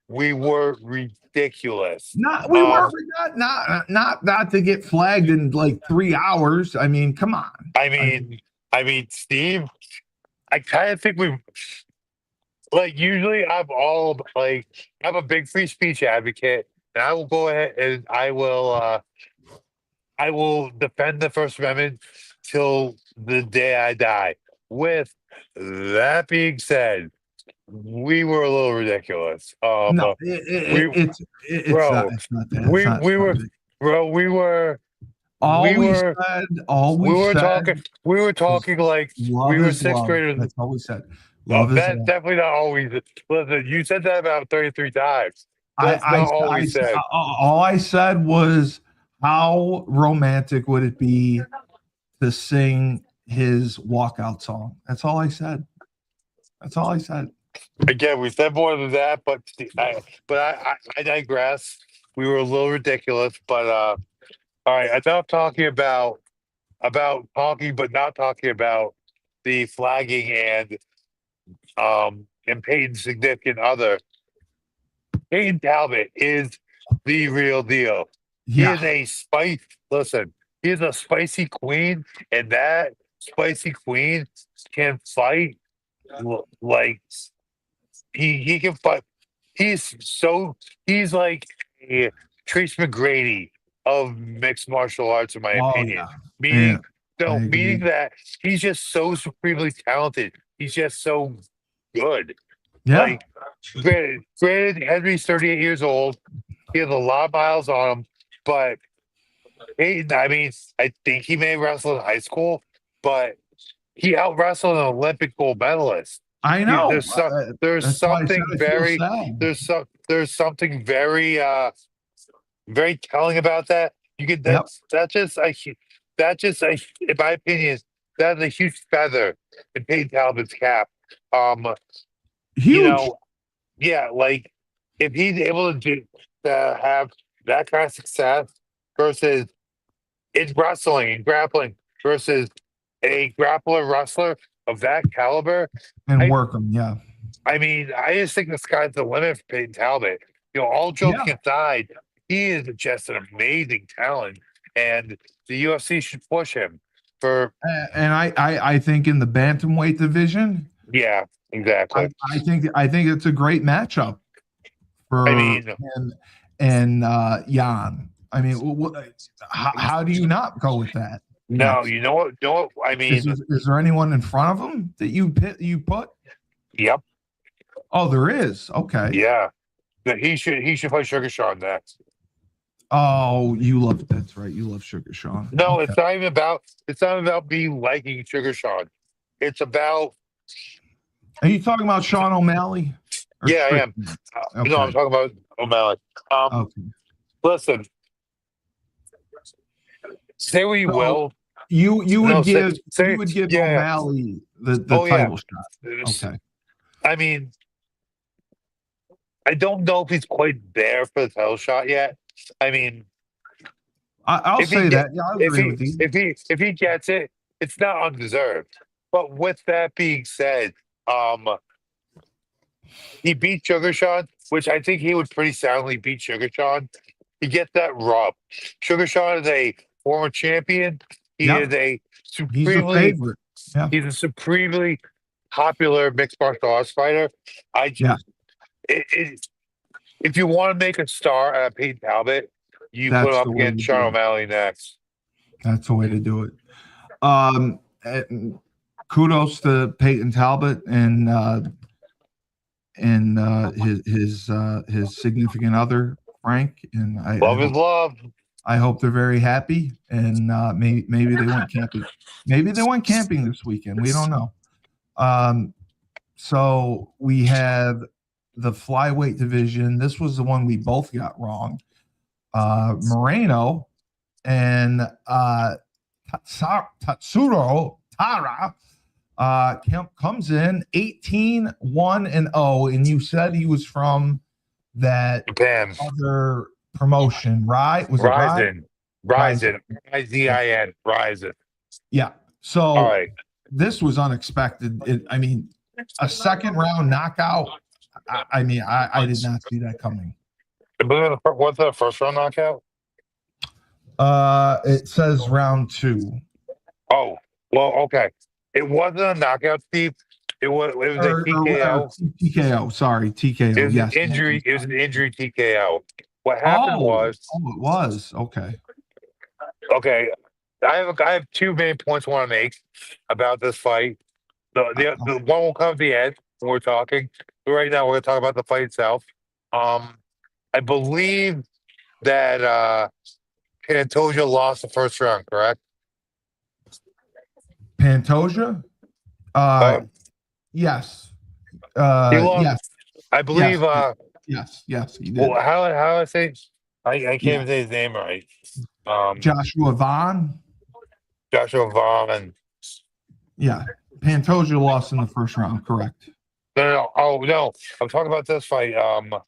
We were ridiculous. We were not to get flagged in like 3 hours. I mean, come on. I mean, I mean, Steve, I kind of think we like usually I'm a big free speech advocate, and I will go ahead and I will defend the First Amendment till the day I die. With that being said, we were a little ridiculous. No, We it's not. bro, It's not that. It's we not we were subject. bro, All we we were said. All we said we were was talking like we love were is sixth love. graders. That's all we said. Love is That's love. definitely not always. Listen, you said that about 33 times. I, That's I, not all we I, said. all I said was, how romantic would it be to sing his walkout song? That's all I said. That's all I said. Again, we said more than that, I digress. We were a little ridiculous, but all right. Enough talking about talking, but not talking about the flagging and Peyton's significant other. Peyton Talbot is the real deal. He Yeah. is a spice. Listen, he is a spicy queen, and that spicy queen can fight like he can fight. He's like a Trace McGrady of mixed martial arts, in my Oh opinion. yeah. Yeah. Meaning, I no, meaning agree. that he's just so supremely talented. He's just so good. Yeah. Like, granted, Henry's 38 years old. He has a lot of miles on him, but I mean, I think he may wrestle in high school, but he out wrestled an Olympic gold medalist. I He, know. there's That's why I said something I feel very sad. there's something very telling about that. You get Yep. that just a, in my opinion, that's a huge feather in Peyton Talbot's cap. Um, you Huge. know, yeah, like if he's able to have that kind of success versus in wrestling and grappling versus a grappler wrestler of that caliber, And I work them. Yeah. I mean, I just think the sky's the limit for Peyton Talbot. All Yeah. joking aside, he is just an amazing talent, and the UFC should push him for. And I think in the bantamweight division, Yeah, exactly. I think it's a great matchup I for mean, him and Jan. I mean, how do you not go with that? no, Next? you know what? I mean, Is there anyone in front of him that you put? yep, Oh, there is. Okay. yeah. That he should play Sugar Sean next. Oh, you love that's right. You love Sugar Sean. No, Okay. it's not about me liking Sugar Sean. It's about Are you talking about Sean O'Malley? yeah, I am. Okay. No, I'm talking about O'Malley. Okay. Listen, say what you So will. you No, would give say you would give yeah. O'Malley the Oh yeah. title shot. Okay. I mean, I don't know if he's quite there for the title shot yet. I mean, I'll if he say get, that. Yeah, I if agree he with you. if he gets it, it's not undeserved. But with that being said, he beat Sugar Sean, which I think he would pretty soundly beat Sugar Sean. He gets that rub. Sugar Sean is a former champion. He Yeah. is a He's a supremely favorite. Yeah. he's a supremely popular mixed martial arts fighter. Yeah. If you want to make a star out of Peyton Talbot, you put him That's up the way to against Sean do it. O'Malley next. That's the way to do it. And kudos to Peyton Talbot and his significant other Frank, and Love is love. I hope they're very happy, and maybe they went camping. Maybe they went camping this weekend. We don't know. So we have the flyweight division. This was the one we both got wrong. Moreno and Tatsuro Tara comes in 18-1-0, and you said he was from that Japan. other promotion, right? Was it Ryzen. Ryzen? Ryzen. Ryzen. Yeah. So All right. this was unexpected. I mean, a second round knockout. I mean, I did not see that coming. What's the first round knockout? It says round 2. Oh, well, okay. It wasn't a knockout, Steve. It was a or TKO. TKO. Sorry, It TKO. was an Yes. injury. It was an injury TKO. What happened Oh, was, it was okay. okay. I have two main points I want to make about this fight. The one will come at the end when we're talking. But right now, we're going to talk about the fight itself. Um, I believe that Pantoja lost the first round, correct? Pantoja. Uh, Uh, yes. he lost. Yes. I Yes. believe. Yes. Yes. He Well, did. how I say? I can't Yeah. even say his name right. Um, Joshua Vaughn. Joshua Vaughn and Yeah. Pantoja lost in the first round. Correct. no. Oh no, I'm talking about this fight. Oh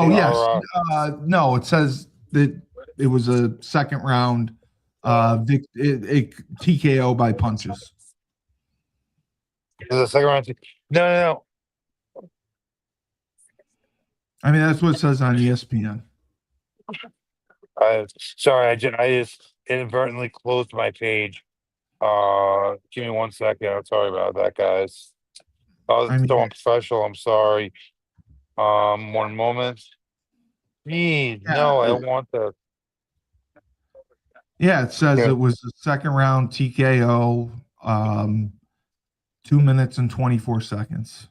yes. Or No, it says that it was a second round TKO by punches. the second round. No. I mean, that's what it says on ESPN. Sorry, I just inadvertently closed my page. Give me 1 second. I'm sorry about that, guys. Oh, I it's so mean, unprofessional. I'm sorry. 1 moment. Geez, yeah, no, I don't want the. yeah, it says Yeah. it was a second round TKO, 2 minutes and 24 seconds.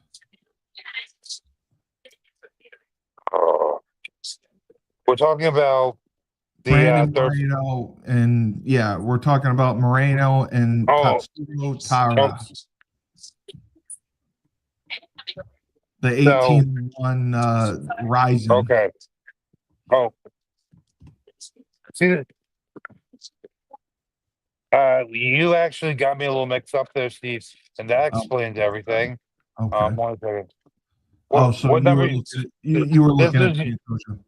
We're talking about the Brandon third. Moreno, and yeah, we're talking about Moreno and Oh, Tatsuro oh, Tara, the so 18-1 Ryzen. okay. Oh, see, you actually got me a little mixed up there, Steve, and that Oh, explains everything. okay. 1 second. Oh, What so what you number? were looking at, you were This looking at is Pantoja.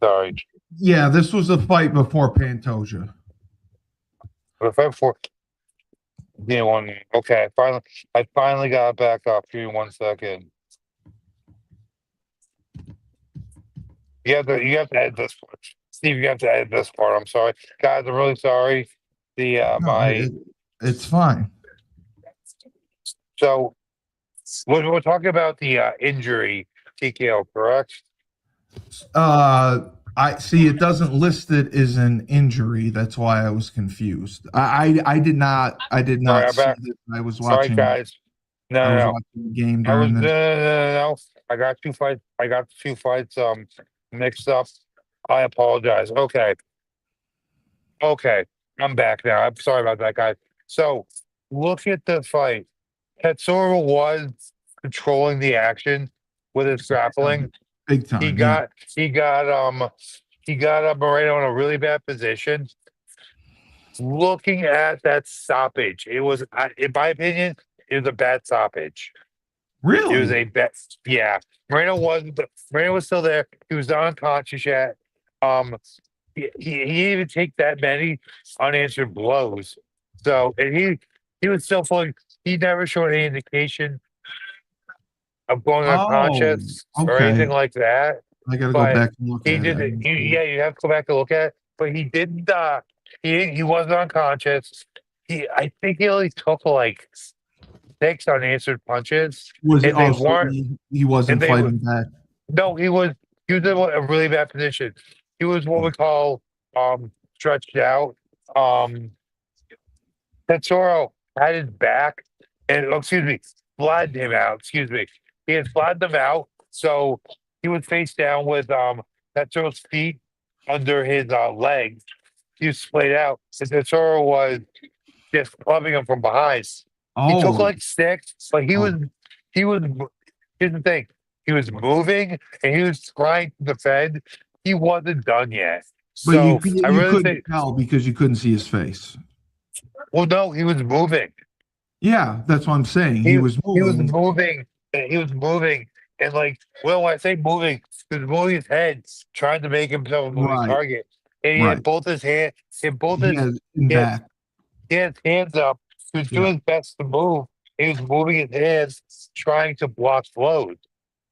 sorry. Yeah, this was a fight before Pantoja. If I'm for give me one. Okay, I finally got it back up. Give me 1 second. You have to edit this part. Steve, you have to edit this part. I'm sorry. Guys, I'm really sorry. The No, it's fine. so we're talking about the injury TKO, correct? I see it doesn't list it as an injury. That's why I was confused. I did All right, not I'm see back. this. All right, guys. No, I no, was no. watching the game I was during no, this. no, no, no, no. I got two fights mixed up. I apologize. Okay. I'm back now. I'm sorry about that, guys. So look at the fight. Katsura was controlling the action with his grappling. Big He time, yeah. got he got he got Moreno in a really bad position. Looking at that stoppage, it was, in my opinion, it was a bad stoppage. It was Really? a bet. Yeah, Moreno was still there. He was not unconscious yet. Um, he didn't even take that many unanswered blows. So, and he was still fully. He never showed any indication of going Oh, unconscious or okay. anything like that. I got to go But back and look he at it. did. I didn't see it. Yeah, you have to go back and look at it. But he did. He wasn't unconscious. I think he only took like six unanswered punches, Was it? and they Oh, so weren't. he And wasn't they were fighting back. no. He was in a really bad position. He was what we call stretched out. Um, Tetsuro had his back, and excuse me, flattened him out. Excuse me, he had flattened him out, so he was face down with Tetsuro's feet under his legs. He was splayed out, and Tetsuro was just clubbing him from behind. He took Oh, like six, but oh. he was. Here's the thing: he was moving and he was trying to defend. He wasn't done yet. But So I you really couldn't think. tell because you couldn't see his face. Well, no, he was moving. Yeah, that's what I'm saying. He He was he was moving. moving. And he was moving, and like, well, when I say moving, he was moving his head, trying to make himself a moving Right, target. And he had right. both his hands, he had both He his, has in he had, back. he had his hands up. He was Yeah, doing his best to move. He was moving his hands, trying to block blows.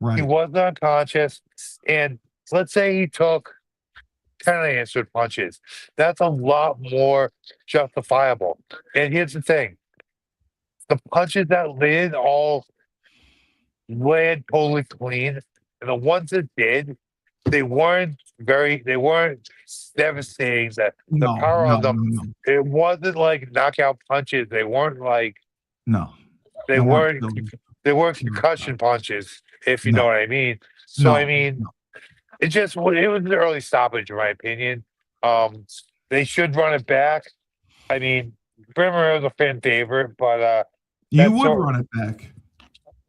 He right. was unconscious, and let's say he took 10 unanswered punches. That's a lot more justifiable. And here's the thing: the punches that landed all land totally clean, and the ones that did, they weren't devastating. That the No, power no, on them, no, no, it wasn't like knockout punches. They weren't like no. they They weren't weren't killers. they weren't No, concussion punches, if you know no, what I mean. So I no, mean, no. it was an early stoppage, in my opinion. Um, they should run it back. I mean, Brimmer is a fan favorite, but You that's would sort. run it back.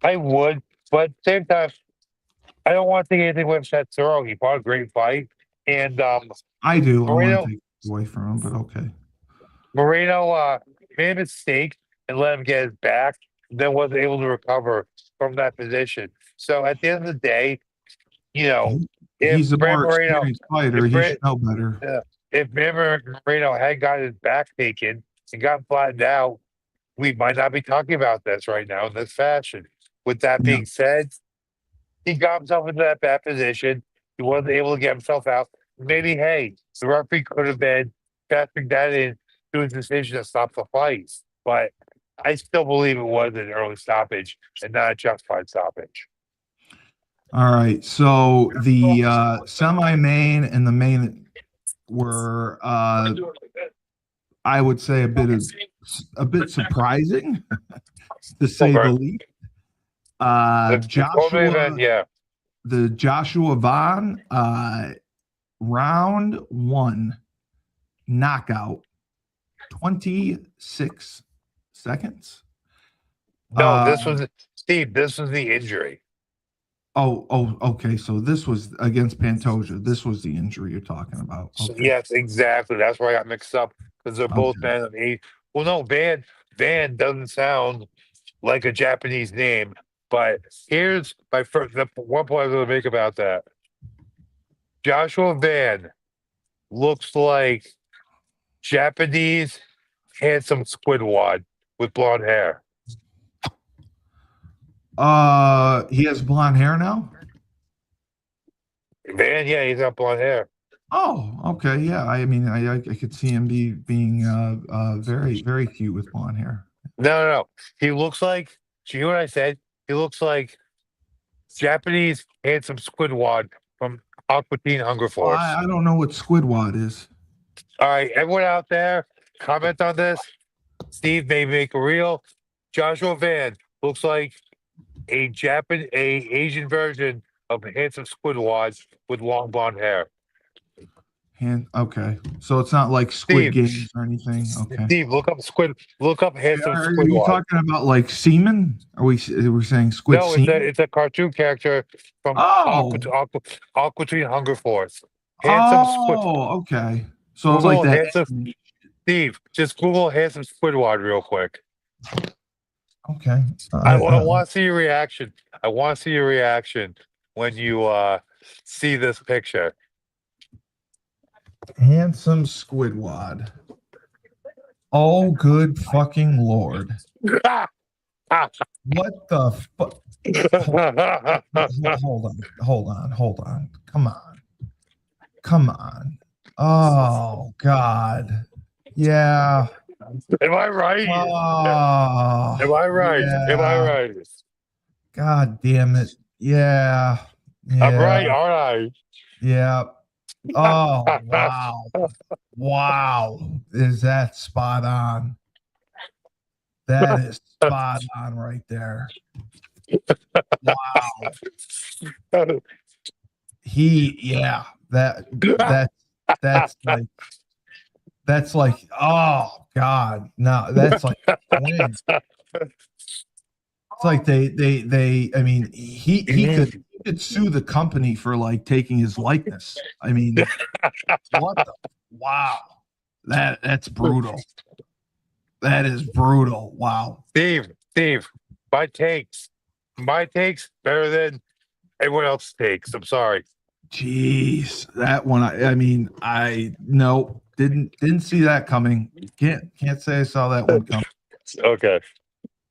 I would, but at the same time, I don't want to take anything with Setsuro. He fought a great fight, and I do. I want Moreno to take it away from him, but okay. Moreno made a mistake and let him get his back, then wasn't able to recover from that position. So at the end of the day, you know, He, if he's a Brand more Moreno, experienced fighter. if He Brand, should know better. if Brand Moreno had got his back taken and got flattened out, we might not be talking about this right now in this fashion. With that Yeah. being said, he got himself into that bad position. He wasn't able to get himself out. Maybe, hey, the referee could have been factoring that in to his decision to stop the fight. But I still believe it was an early stoppage and not a justified stoppage. All right. So the semi-main and the main were, I would say, a bit surprising, to say the least. The main event, yeah. The Joshua Vaughn round 1 knockout, 26 seconds. No, this was Steve. This was the injury. Okay. So this was against Pantoja. This was the injury you're talking about. So, Okay. yes, exactly. That's where I got mixed up because they're both Okay. men of age. Well, no, Van doesn't sound like a Japanese name. But here's my first one point I was going to make about that. Joshua Van looks like Japanese handsome Squidward with blonde hair. He has blonde hair now. Van, yeah, he's got blonde hair. Oh, okay. Yeah. I mean, I could see him being very, very cute with blonde hair. No. He looks like, you hear what I said? He looks like Japanese handsome Squidward from Aqua Teen Hunger Well, Force. I don't know what Squidward is. All right, everyone out there, comment on this. Steve may make a reel. Joshua Van looks like a Asian version of a handsome Squidward with long blonde hair. Okay, so it's not like Squid Steve. Games or anything. Okay, Steve, look up handsome are Squidward. you talking about like semen? Are we saying squid? No, semen? it's a cartoon character from Aqua Teen Hunger Force. Okay. So it's like that. Steve, just Google handsome Squidward real quick. Okay. I want to see your reaction. I want to see your reaction when you see this picture. Handsome Squidward. Oh, good fucking Lord. What the fuck? Hold on. Come on. Oh, God. Yeah. Am I right? Oh, Am I right? yeah. Am I right? God damn it. Yeah. I'm right, aren't I? Yeah. Oh, wow. Wow. Is that spot on? That is spot on right there. Wow. That's like, oh God, no, that's like twins. It's like they I mean, he could sue the company for like taking his likeness. I mean, wow. That's brutal. That is brutal. Wow. Steve, my takes better than everyone else's takes. I'm sorry. Jeez, that one. I didn't see that coming. Can't say I saw that one coming. Okay.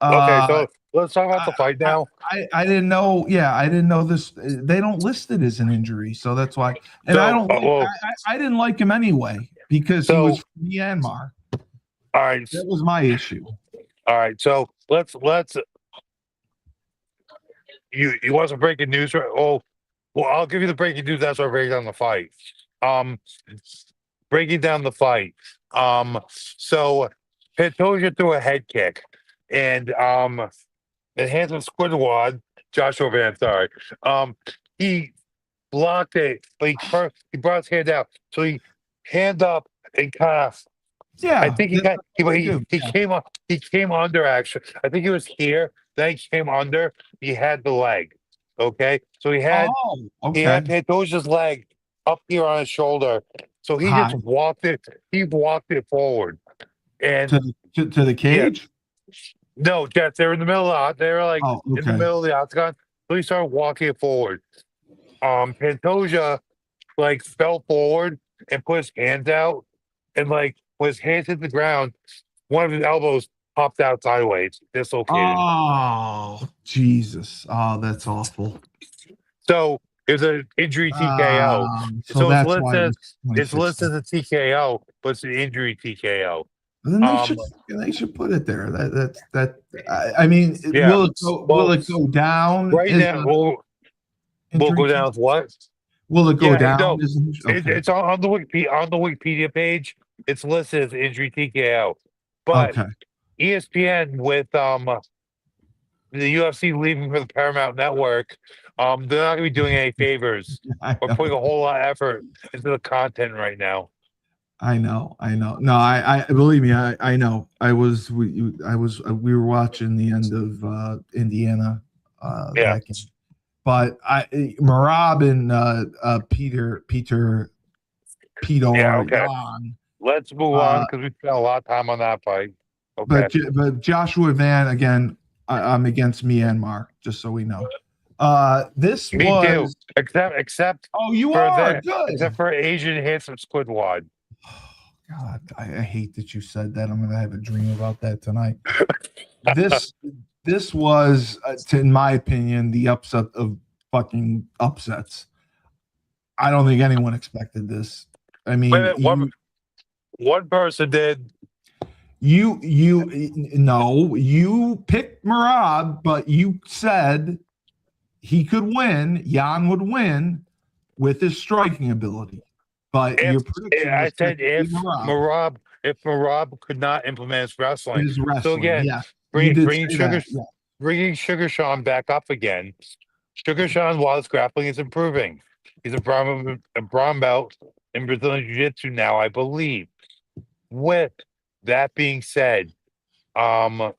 Okay, so let's talk about the fight now. I didn't know. Yeah, I didn't know this. They don't list it as an injury, so that's why. And I don't. I didn't like him anyway because he was from Myanmar. All right, that was my issue. All right, so let's you want some breaking news? Oh, well, I'll give you the breaking news. That's our breaking down the fight. Um, breaking down the fight. So Pantoja threw a head kick, and the handsome squidwad, Joshua Van, sorry. He blocked it, but he brought his hand out. So he hand up and kind of I Yeah, think he that's got what they do. he Yeah. came up he came under actually. I think he was here, then he came under, he had the leg. Okay. So Oh, he okay. had Pantoja's leg up here on his shoulder. So High he walked it forward. And to the yeah, cage. no, Jets, they were in the middle of they were like Oh, in the okay. middle of the octagon. So he started walking it forward. Pantoja like fell forward and put his hands out, and like when his hands hit the ground, one of his elbows popped out sideways, dislocated. Oh, Jesus. Oh, that's awful. So it was an injury TKO. So So that's why it was it's 26 listed seconds. as a TKO, but it's an injury TKO. Then Um, they should put it there. I mean, yeah. will Well, it go down right as now an we'll injury? go down with what? Will it go Yeah, down no, as an okay? it's on the Wikipedia page. It's listed as injury TKO, but Okay. ESPN with the UFC leaving for the Paramount Network, they're not going to be doing any favors. I We're putting know. a whole lot of effort into the content right now. I know. I know. No, I believe me. I know. We were watching the end of Indiana Yeah, that game, but Merab and Peter yeah. Yan. Okay, let's move on Uh, because we spent a lot of time on that fight. Okay, but Joshua Van again. I'm against Myanmar, just so we know. This me too. was. Except Oh, you for are that, good. except for Asian handsome squidwad. God, I hate that you said that. I'm gonna have a dream about that tonight. This this was, in my opinion, the upset of fucking upsets. I don't think anyone expected this. I Wait a mean, minute, one person did. no, you picked Merab, but you said he could win. Jan would win with his striking ability. But If your prediction I was said technically Merab. If Marab could not implement his wrestling, His so wrestling, again, yeah, you did say that. Yeah, bringing Sugar Sean back up again. Sugar Sean, while his grappling is improving, he's a brown belt in Brazilian Jiu Jitsu now, I believe. With that being said, um,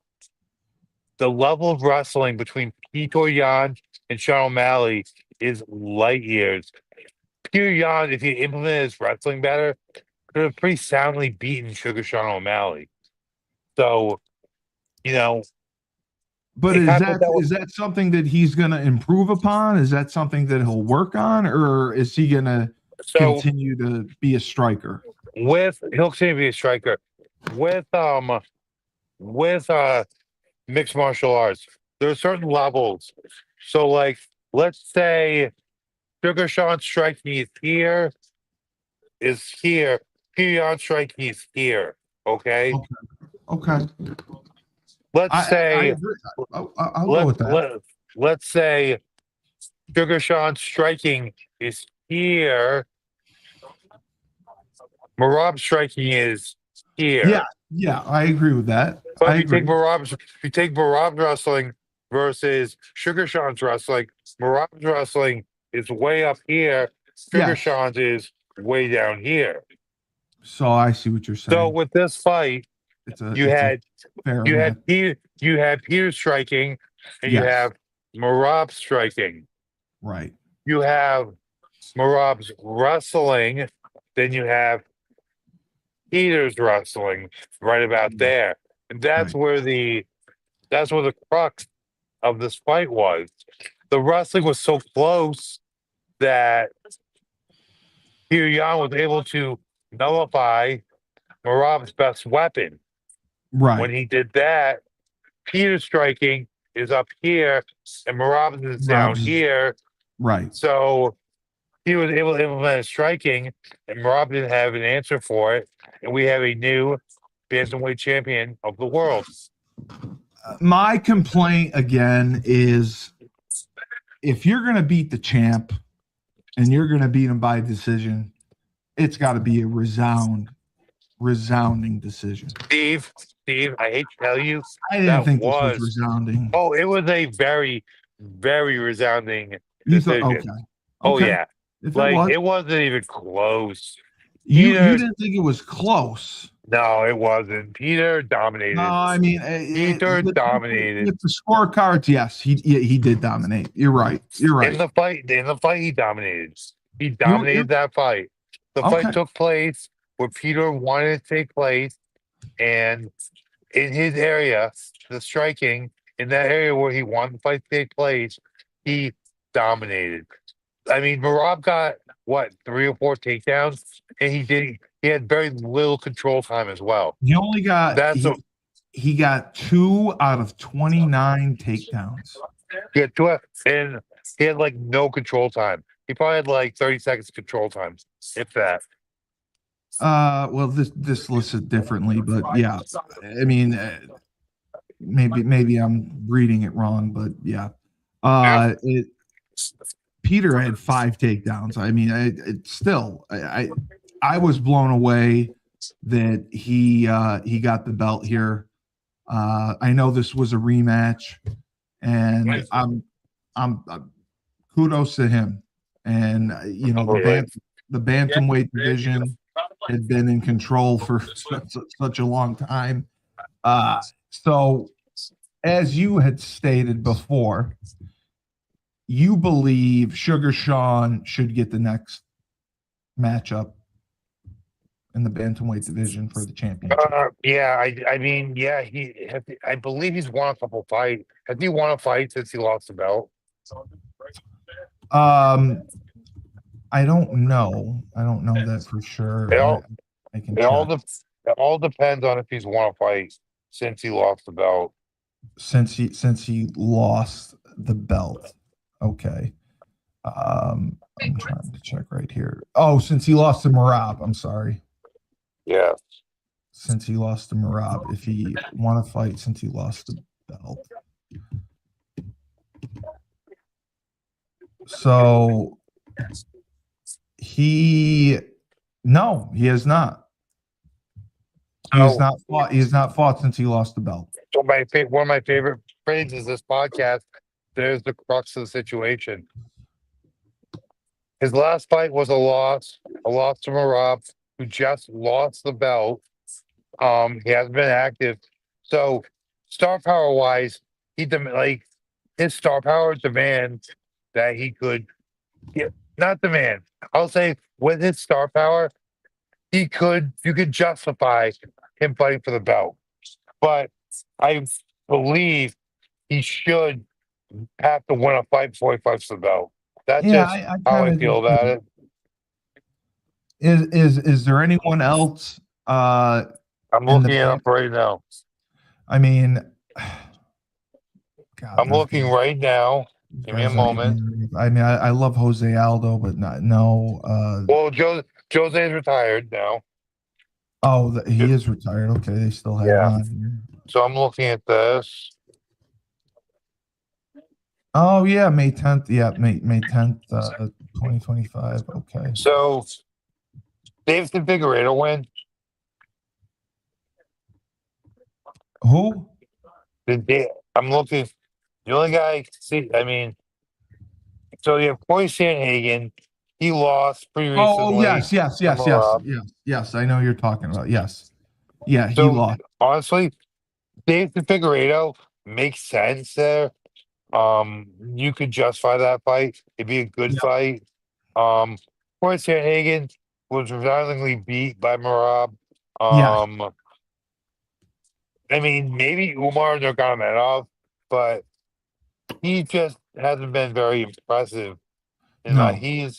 the level of wrestling between Petr Yan and Sean O'Malley is light years. Petr Yan, if he implemented his wrestling better, could have pretty soundly beaten Sugar Sean O'Malley. So, you know, but it kind of put that is that something that he's going to improve upon? Is that something that he'll work on, or is he going to so continue to be a striker? with he'll continue to be a striker. With with mixed martial arts, there are certain levels. So like let's say Sugar Sean striking is here, Pion striking is here. Okay. Okay. Okay. Let's I say agree. I'll go with that. let's say Sugar Sean striking is here. Marab striking is here. Yeah. Yeah. I agree with that. But I agree. If you take Marab's wrestling versus Sugar Sean's wrestling, Marab's wrestling is way up here. Sugar Yes. Sean's is way down here. So I see what you're So saying. with this fight, It's a fair you match. had Peter striking, and you Yes. have Marab striking. Right. You have Marab's wrestling, then you have Peter's wrestling right about there. And Right. that's where the crux of this fight was. The wrestling was so close that Peter Yan was able to nullify Marab's best weapon. Right. When he did that, Peter's striking is up here and Marab's is down Rob's is- here. Right. So he was able to implement his striking, and Marab didn't have an answer for it. And we have a new bantamweight champion of the world. My complaint again is if you're going to beat the champ and you're going to beat him by decision, it's got to be a resounding decision. Steve, I hate to tell you, I didn't that think this was was resounding. oh, it was a very, very resounding You thought, decision. okay. Oh Okay. yeah, If like it it wasn't even close. you Peter, didn't think it was close. no, it wasn't. Peter No, dominated. I mean, Peter dominated with the scorecards. Yes, he did dominate. You're right. You're right. in the fight. In the fight, he dominated. He You're dominated that fight. The okay. fight took place where Peter wanted to take place, and in his area, the striking in that area where he wanted the fight to take place, he dominated. I mean, Merab got what 3 or 4 takedowns, and he had very little control time as well. He only got That's a he got 2 out of 29 takedowns. Yeah, and he had like no control time. He probably had like 30 seconds control time, if that. Well, this listed differently, but yeah, I mean, maybe I'm reading it wrong, but yeah, Peter had 5 takedowns. I mean, I was blown away that he got the belt here. I know this was a rematch, and I'm kudos to him. And you know the bantamweight division had been in control for such a long time. So, as you had stated before, you believe Sugar Sean should get the next matchup in the bantamweight division for the championship. Yeah, I mean, yeah, I believe he's won a couple fights. Has he won a fight since he lost the belt? I don't know. I don't know that for sure. I can check. It all depends on if he's won a fight since he lost the belt. Since he lost the belt. Okay. I'm trying to check right here. Oh, since he lost to Merab. I'm sorry. Yeah. Since he lost to Merab, if he won a fight since he lost the belt. So he has not. He has not fought. He has not fought since he lost the belt. So one of my favorite phrases this podcast. There's the crux of the situation. His last fight was a loss to Merab, who just lost the belt. He hasn't been active, so star power wise, his star power demands that he could not demand. I'll say with his star power, you could justify him fighting for the belt. But I believe he should have to win a fight before he fights for the belt. That's just how I feel about it. Is there anyone else? I'm looking it up right now. I mean, God, I'm looking right now. Give me a moment. I mean, I love Jose Aldo, but no. Well, Jose's retired now. Oh, he is retired. Okay, they still have him on here. So I'm looking at this. Oh yeah, May 10th. Yeah, May 10th, 2025. Okay. So Davidson Figueiredo win. Who? I'm looking. The only guy I can see. I mean, so you have Corey Sandhagen. He lost pretty recently. Oh yes. I know you're talking about. Yes. Yeah, he lost. Honestly, Davidson Figueiredo makes sense there. You could justify that fight. It'd be a good fight. Corey Sandhagen was resoundingly beat by Merab. I mean, maybe Umar Nurmagomedov, but he just hasn't been very impressive. No. I mean,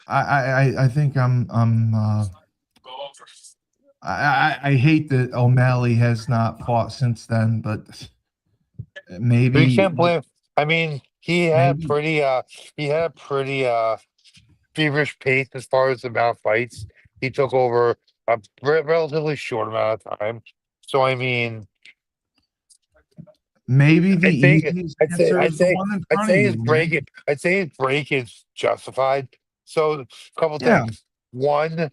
I think I hate that O'Malley has not fought since then, but maybe you can't blame. I mean, he had a pretty feverish pace as far as the amount of fights. He took over a relatively short amount of time. So I mean, Maybe the I think easiest I'd say answer I'd is the say one in I'd front of say you, his break man. it. I'd say his break is justified. So a couple Yeah. things. One.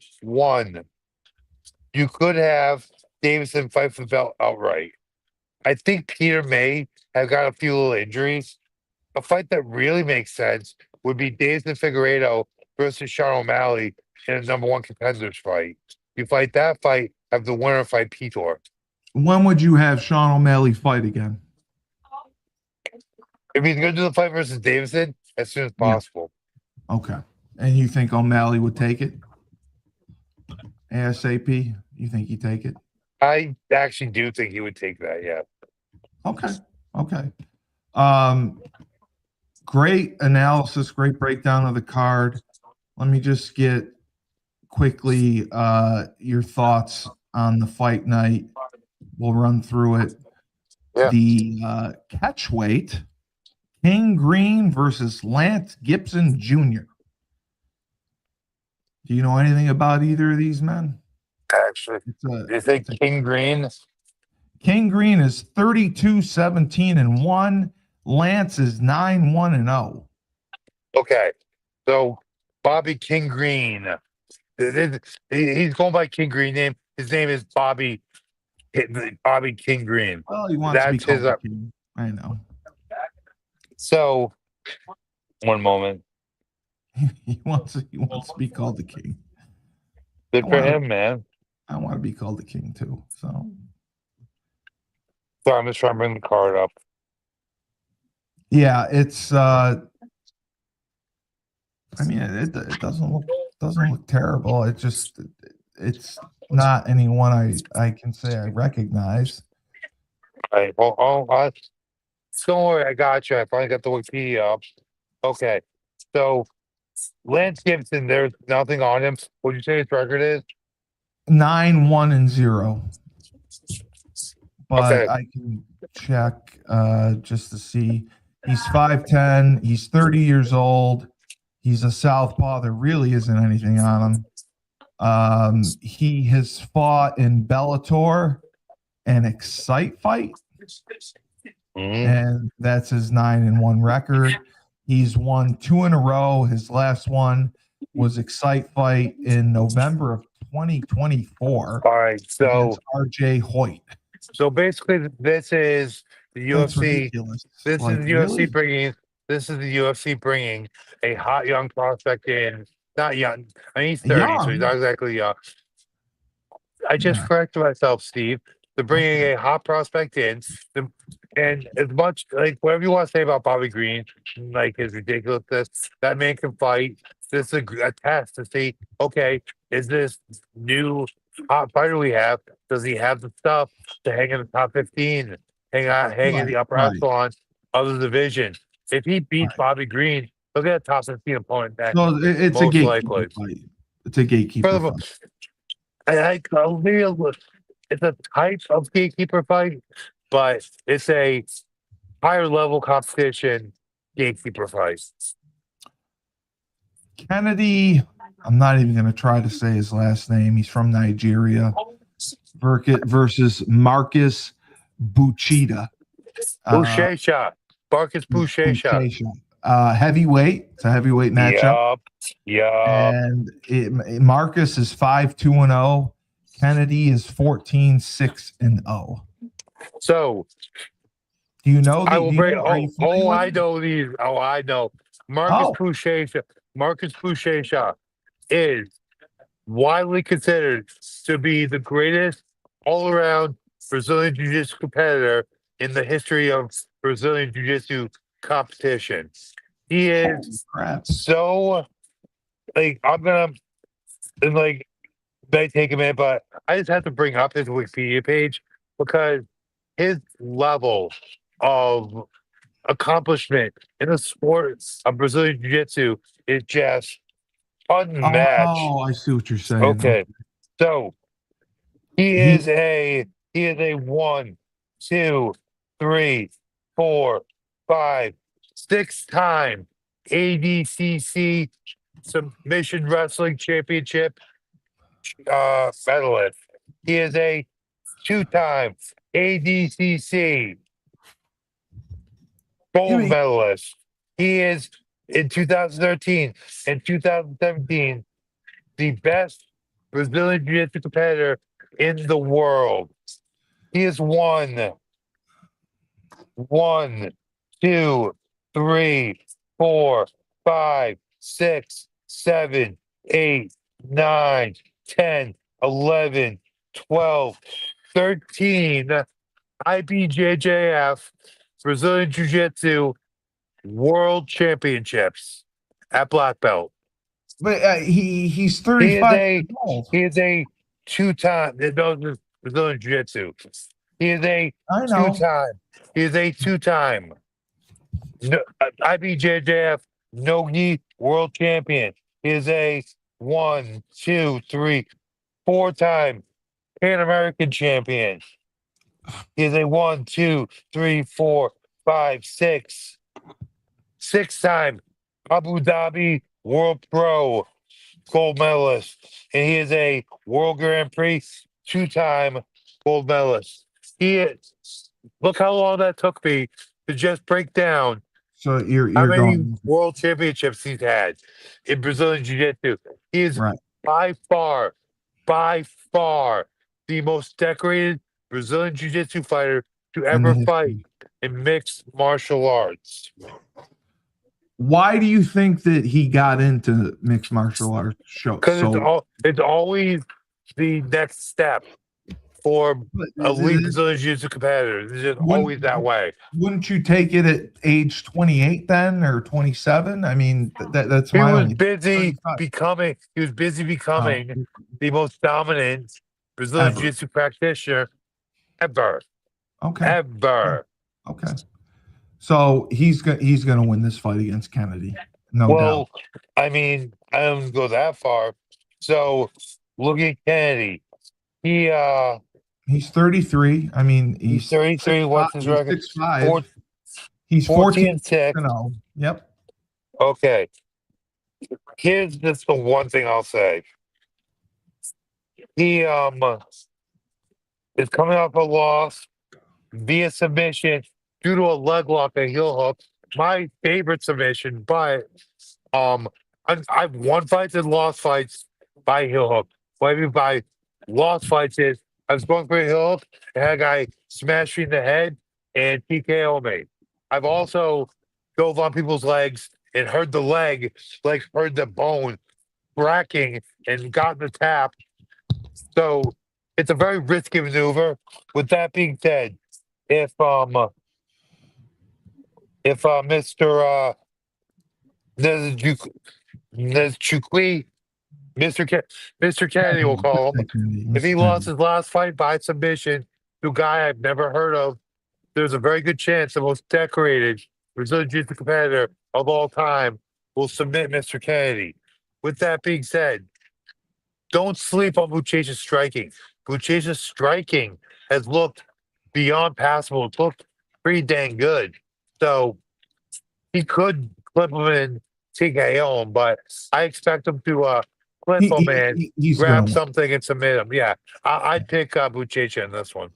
You could have Davison fight for the belt outright. I think Peter may have got a few little injuries. A fight that really makes sense would be Davison Figueiredo versus Sean O'Malley in a number one contenders fight. You fight that fight, have the winner fight Peter. When would you have Sean O'Malley fight again? If he's going to do the fight versus Davison, as soon as Yeah. possible. Okay. And you think O'Malley would take it? ASAP? You think he'd take it? I actually do think he would take that. Yeah. Okay. Okay. Great analysis, great breakdown of the card. Let me just get quickly your thoughts on the fight night. We'll run through it. Yeah. The catch weight, King Green versus Lance Gibson Jr. Do you know anything about either of these men? Actually, you think King Green? King Green is 32-17-1. Lance is 9-1-0. Okay. So Bobby King Green. He's going by King Green name. His name is Bobby King Green. Well, he wants to be That's called his. the king. I know. So, one moment. he wants to be called the king. Good for him, man. I want to be called the king too. So I'm just trying to bring the card up. yeah, it's. I mean, it doesn't look terrible. It's not anyone I can say I recognize. All right. Well, don't worry. I got you. I finally got the Wikipedia up. Okay. So Lance Gibson, there's nothing on him. What'd you say his record is? 9-1-0. But Okay. I can check just to see. He's 5'10". He's 30 years old. He's a southpaw. There really isn't anything on him. He has fought in Bellator and Excite Fight, and that's his 9-1 record. He's won 2 in a row. His last one was Excite Fight in November of 2024. All right. So RJ Hoyt. So basically, this is the That's UFC. ridiculous. This Like, is the really? UFC bringing. This is the UFC bringing a hot young prospect in. Not young. I mean, he's 30, so he's not exactly young. I just Yeah. corrected myself, Steve. They're bringing a hot prospect in, and as much like whatever you want to say about Bobby Green, like his ridiculousness, that man can fight. This is a test to see, okay, is this new hot fighter we have? Does he have the stuff to hang in the top 15, hang in the upper echelon of the division? If he beats Bobby Green, he'll get a top 15 opponent next. So it's a gatekeeper fight. It's a gatekeeper fight. It's a type of gatekeeper fight, but it's a higher level competition gatekeeper fight. Kennedy, I'm not even going to try to say his last name. He's from Nigeria. Versus Marcus Buchita. Marcus Buchecha. Heavyweight. It's a heavyweight matchup. Yup. And Marcus is 5-2-0. Kennedy is 14-6-0. So, do you know? I know these. Oh, I know. Marcus Buchecha is widely considered to be the greatest all-around Brazilian Jiu-Jitsu competitor in the history of Brazilian Jiu-Jitsu competition. He is so like it may take a minute, but I just have to bring up his Wikipedia page because his level of accomplishment in the sport of Brazilian Jiu-Jitsu is just unmatched. Oh, I see what you're saying. Okay. So he is a 1, 2, 3, 4, 5, 6-time ADCC Submission Wrestling Championship, medalist. He is a two-time ADCC gold Yeah, medalist. He is in 2013 and 2017 the best Brazilian Jiu-Jitsu competitor in the world. He has won 1, 2, 3, 4, 5, 6, 7, 8, 9, 10, 11, 12, 13 IBJJF Brazilian Jiu Jitsu World Championships at black belt. but he's He is 35 a years old. he is a two-time Brazilian Jiu Jitsu. He is a I know. two-time. He is a two-time IBJJF Nogi World Champion. He is a 1, 2, 3, 4-time Pan American Champion. He is a 1, 2, 3, 4, 5, 6, 6-time Abu Dhabi World Pro gold medalist. And he is a World Grand Prix two-time gold medalist. He is, look how long that took me to just break down So you're how many going world championships he's had in Brazilian Jiu-Jitsu. He is right. by far the most decorated Brazilian Jiu-Jitsu fighter to In the ever history. fight in mixed martial arts. Why do you think that he got into mixed martial arts show? Because So it's always the next step for elite Brazilian Jiu-Jitsu competitors. It's just always that way. Wouldn't you take it at age 28 then, or 27? I mean, that's He my was only. busy 35. becoming. He was busy becoming Oh, the most dominant Brazilian Ever. Jiu-Jitsu practitioner ever. okay. Ever. Okay. So he's gonna win this fight against Kennedy, no Well, doubt. I mean, I don't go that far. So look at Kennedy. He He's 33. I mean, he's 33. What's his record? 6'5". He's 14 14 and 6. 0. Yep. Okay. Here's just the one thing I'll say. He is coming off a loss via submission due to a leg lock and heel hook. My favorite submission, but I've won fights and lost fights by heel hook. What I mean by lost fights is I was going for a heel hook and had a guy smash me in the head and TKO me. I've also dove on people's legs and heard the leg, like heard the bone cracking and got the tap. So it's a very risky maneuver. With that being said, if Mr. Nezchukwi, Mr. Kennedy will call him. If he lost his last fight by submission to a guy I've never heard of, there's a very good chance the most decorated Brazilian Jiu-Jitsu competitor of all time will submit Mr. Kennedy. With that being said, don't sleep on Buchecha's striking. Buchecha's striking has looked beyond passable. It's looked pretty dang good. So he could clip him and TKO him, but I expect him to clip him and grab something and submit him. Yeah, I'd pick Buchecha in this one.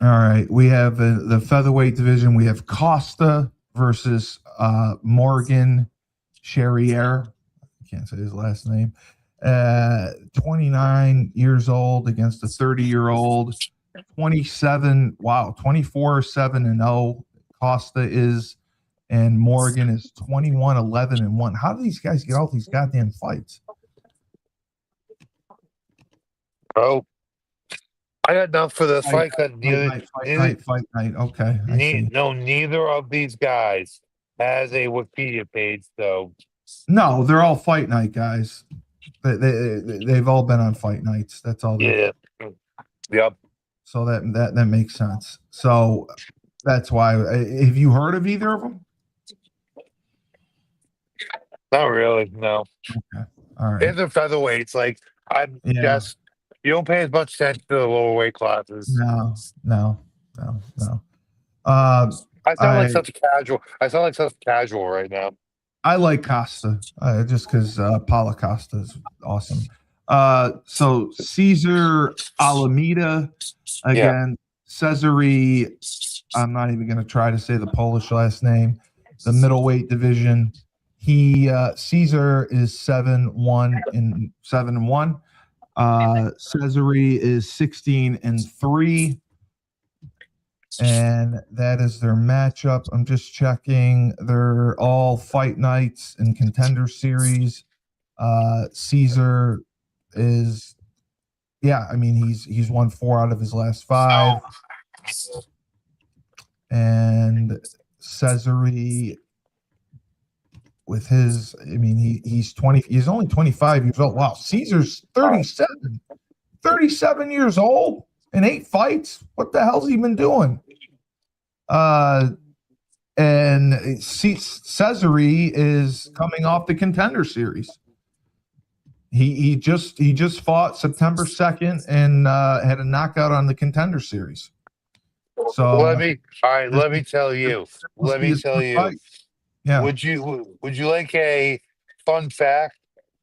All right. We have the featherweight division. We have Costa versus Morgan Charrier. I can't say his last name. 29 years old against a 30-year-old. 27. Wow. 24-7-0. Costa is, and Morgan is 21-11-1. How do these guys get all these goddamn fights? Oh, I got enough for this fight. Fight night. Okay. Neither of these guys has a Wikipedia page, so. No, they're all fight night guys. They've all been on fight nights. That's all. Yeah. Yep. So that makes sense. So that's why. Have you heard of either of them? Not really. No. Okay. All right. In the featherweights, like just you don't pay as much attention to the lower weight classes. No. I sound like such a casual right now. I like Costa just because Paulo Costa is awesome. So Caesar Alameda Yeah. against Cesare. I'm not even going to try to say the Polish last name. The middleweight division. Caesar is 7-1 and 7-1. Cesare is 16-3. And that is their matchup. I'm just checking. They're all fight nights and contender series. Caesar is, I mean, he's won 4 out of his last 5. And Cesare with his, I mean, he's only 25 years old. Wow, Caesar's 37 years old and 8 fights. What the hell's he been doing? And Cesare is coming off the contender series. He just fought September 2nd and had a knockout on the contender series. So let me tell you. Yeah. Would you like a fun fact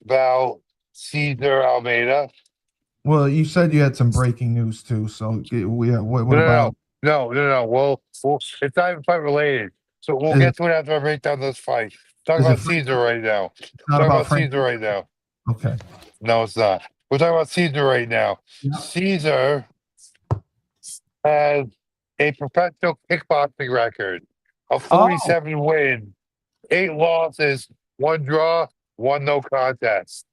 about Cesar Almeida? Well, you said you had some breaking news too. So what about? No. Well, it's not even fight related. So we'll get to it after I break down this fight. Talk about Caesar right now. Not Talk about about Caesar right now. Okay. No, it's not. We're talking about Caesar right now. Yeah. Caesar has a professional kickboxing record of 47 wins, 8 losses, 1 draw, 1 no contest.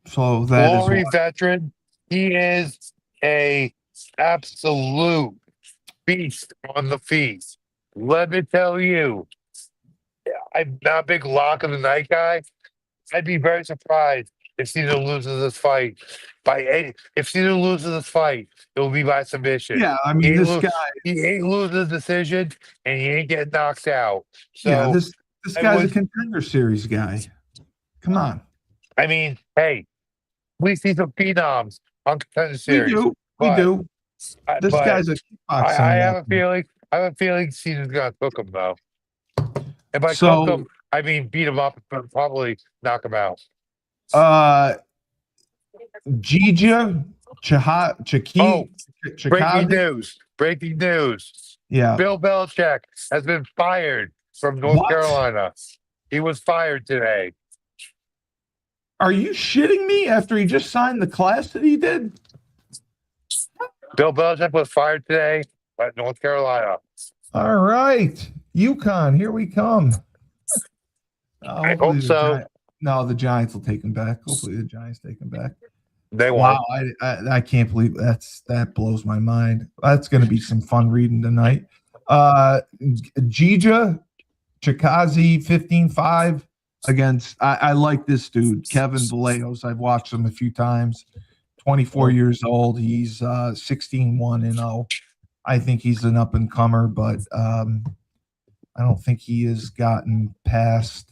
So that Glory is veteran. He is a absolute beast on the feet. Let me tell you, I'm not a big lock of the night guy. I'd be very surprised if Caesar loses this fight if Caesar loses this fight, it will be by submission. Yeah, I mean, he ain't losing the decision, and he ain't getting knocked out. So this guy's a contender series guy. Come on. I mean, hey, we see some phenoms on contender series. We do. This guy's a kickboxer. I have a feeling Caesar's gonna cook him though. And by cook him, I mean beat him up and probably knock him out. Gija Breaking news. Yeah. Bill Belichick has been fired from North Carolina. He was fired today. Are you shitting me after he just signed the class that he did? Bill Belichick was fired today at North Carolina. All right. UConn, here we come. I hope so. The Giants will take him back. Hopefully the Giants take him back. They won't. Wow, I can't believe that blows my mind. That's going to be some fun reading tonight. Gija Chikazi 15-5 against I like this dude, Kevin Vallejos. I've watched him a few times. 24 years old. He's 16-1-0. I think he's an up and comer, but I don't think he has gotten past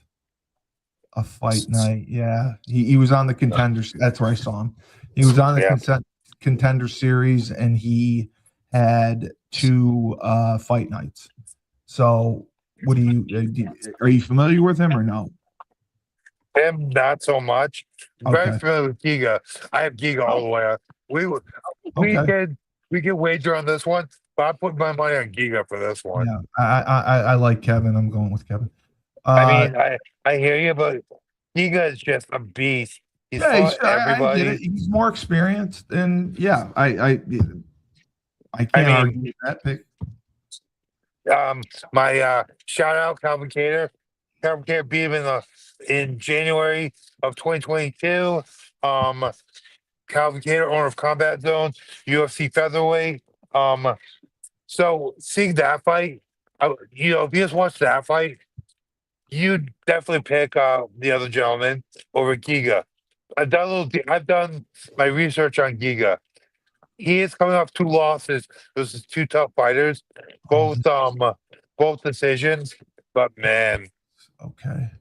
a fight night. Yeah, he was on the contenders. That's where I saw him. He was on the contender series, and he had 2 fight nights. So, what are you familiar with him or no? Him, not so much. Very familiar with Giga. I have Giga all the way up. We can wager on this one, but I'm putting my money on Giga for this one. Yeah, I like Kevin. I'm going with Kevin. I mean, I hear you, but Giga is just a beast. He's fought everybody. I get it. He's more experienced, and I can't argue with that pick. My shout out Calvin Cater. Calvin Cater beat him in January of 2022. Calvin Cater, owner of Combat Zone, UFC featherweight. So seeing that fight, if you just watch that fight, you definitely pick the other gentleman over Giga. I've done my research on Giga. He is coming off 2 losses. Those are 2 tough fighters, both decisions. But man, okay,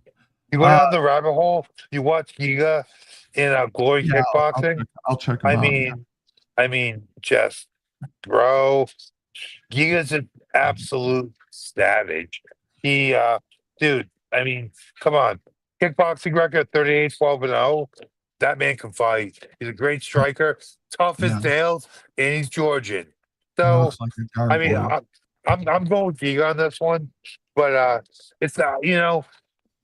you go down the rabbit hole. You watch Giga in Glory Kickboxing. I'll check him out. I mean, just bro, Giga's an absolute savage. Dude. I mean, come on, kickboxing record 38-12-0. That man can fight. He's a great striker, tough Yeah, as nails, and he's Georgian. he So looks like a I mean, gargoyle. I'm going with Giga on this one, but it's not.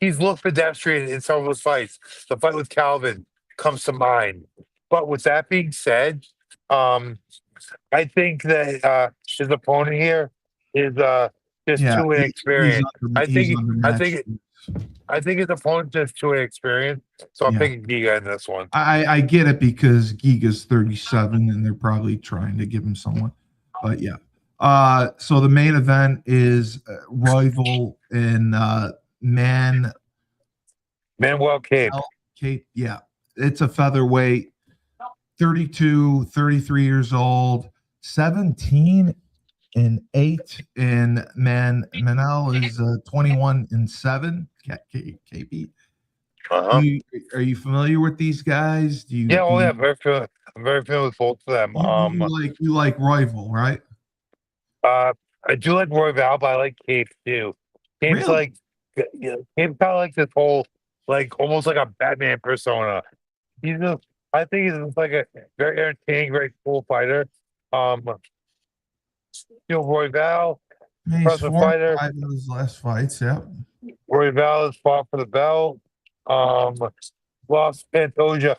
He's looked pedestrian in some of his fights. The fight with Calvin comes to mind. But with that being said, um, I think that his opponent here is just Yeah, too he's inexperienced. under I he's think I undermatched. think I think his opponent is too inexperienced. So I'm Yeah, picking Giga in this one. I get it because Giga's 37 and they're probably trying to give him someone. But yeah. So the main event is Royval and Man Manuel Cape. Cape. Yeah, it's a featherweight, 32, 33 years old, 17 and 8, and Manel is 21 and 7. KB. Uh-huh. Are you familiar with these guys? Do you Yeah, do oh yeah, you I'm very familiar with both of them. you like Royval, right? Uh, I do like Roy Val, but I like Cape too. Cape's Really? like, Cape kind of like this whole, like almost like a Batman persona. I think he's just like a very entertaining, very cool fighter. Um, Roy Val, Yeah, he's impressive 4 and fighter. 5 in his last fights. Yeah. Roy Val has fought for the belt. Um, lost Pantoja.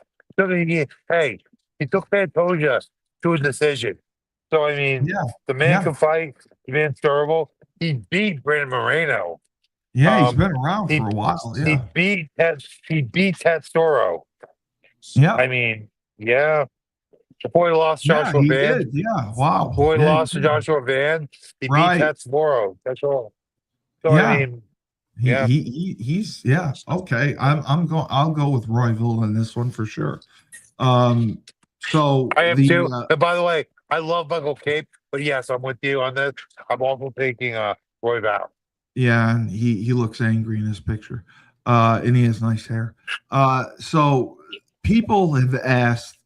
Hey, he took Pantoja to a decision. So I mean, Yeah. the man Yeah. can fight. The man's durable. He beat Brandon Moreno. Yeah, he's Um, been around he for a while. he Yeah. beat Tatsuro. Yeah. I mean, yeah. The boy lost Yeah, Joshua he Van. did. Yeah. Wow. Boy Yeah, he lost to did. Joshua Van. He beat Right. Tatsuro. That's all. So I Yeah. mean, yeah. He's yeah. Okay. I'll go with Royval in this one for sure. So I am the too. And by the way, I love Michael Cape, but yes, I'm with you on this. I'm also taking Roy Val. Yeah, and he looks angry in his picture. And he has nice hair. So people have asked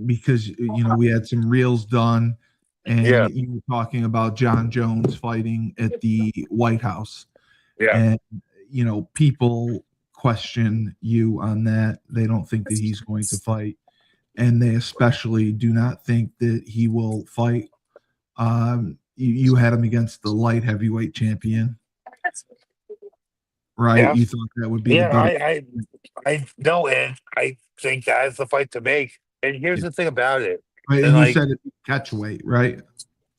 because we had some reels done and Yeah, you were talking about John Jones fighting at the White House. yeah. And people question you on that. They don't think that he's going to fight, and they especially do not think that he will fight. You had him against the light heavyweight champion, right? Yeah. You thought that would be the Yeah, better. I know, and I think that's the fight to make. And here's Yeah. the thing about it, and And you like said it catch weight, right?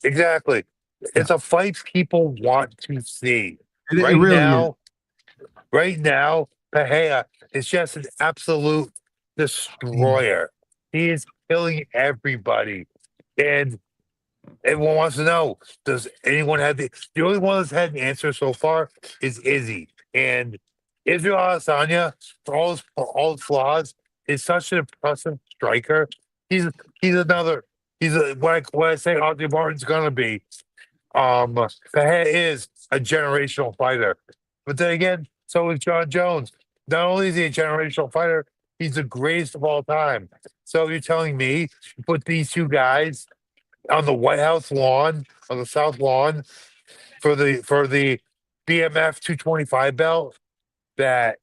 exactly, Yeah. it's a fight people want to see. It Right really is. now, right now, Pahea is just an absolute destroyer. He is killing everybody, and everyone wants to know: does anyone have the only one that's had an answer so far is Izzy, and Israel Adesanya, for all his flaws, is such an impressive striker. He's he's another. He's what I say Ozzy Martin's gonna be. Fahad is a generational fighter, but then again, so is John Jones. Not only is he a generational fighter, he's the greatest of all time. So you're telling me you put these two guys on the White House lawn, on the South lawn, for the BMF 225 belt, that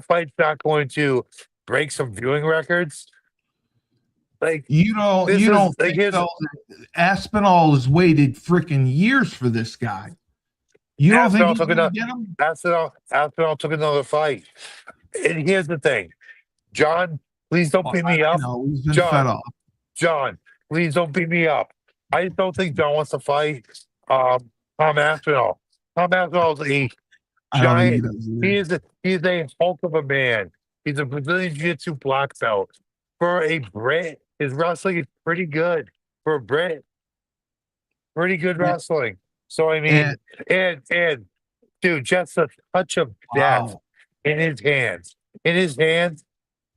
fight's not going to break some viewing records. Like this You is don't like think here's though that Aspinall has waited freaking years for this guy. You don't think Aspinall he's took gonna another get him? Aspinall took another fight. And here's the thing, John, please don't Well, beat me I up. know he's been fed John, up. John, please don't beat me up. I don't think John wants to fight Tom Aspinall. Tom Aspinall is a I don't think he giant. does either. He is a hulk of a man. He's a Brazilian Jiu-Jitsu black belt. For a Brit, his wrestling is pretty good. For a Brit, pretty good And, wrestling. So I and mean, and dude, just a touch of death wow. in his hands. In his hands,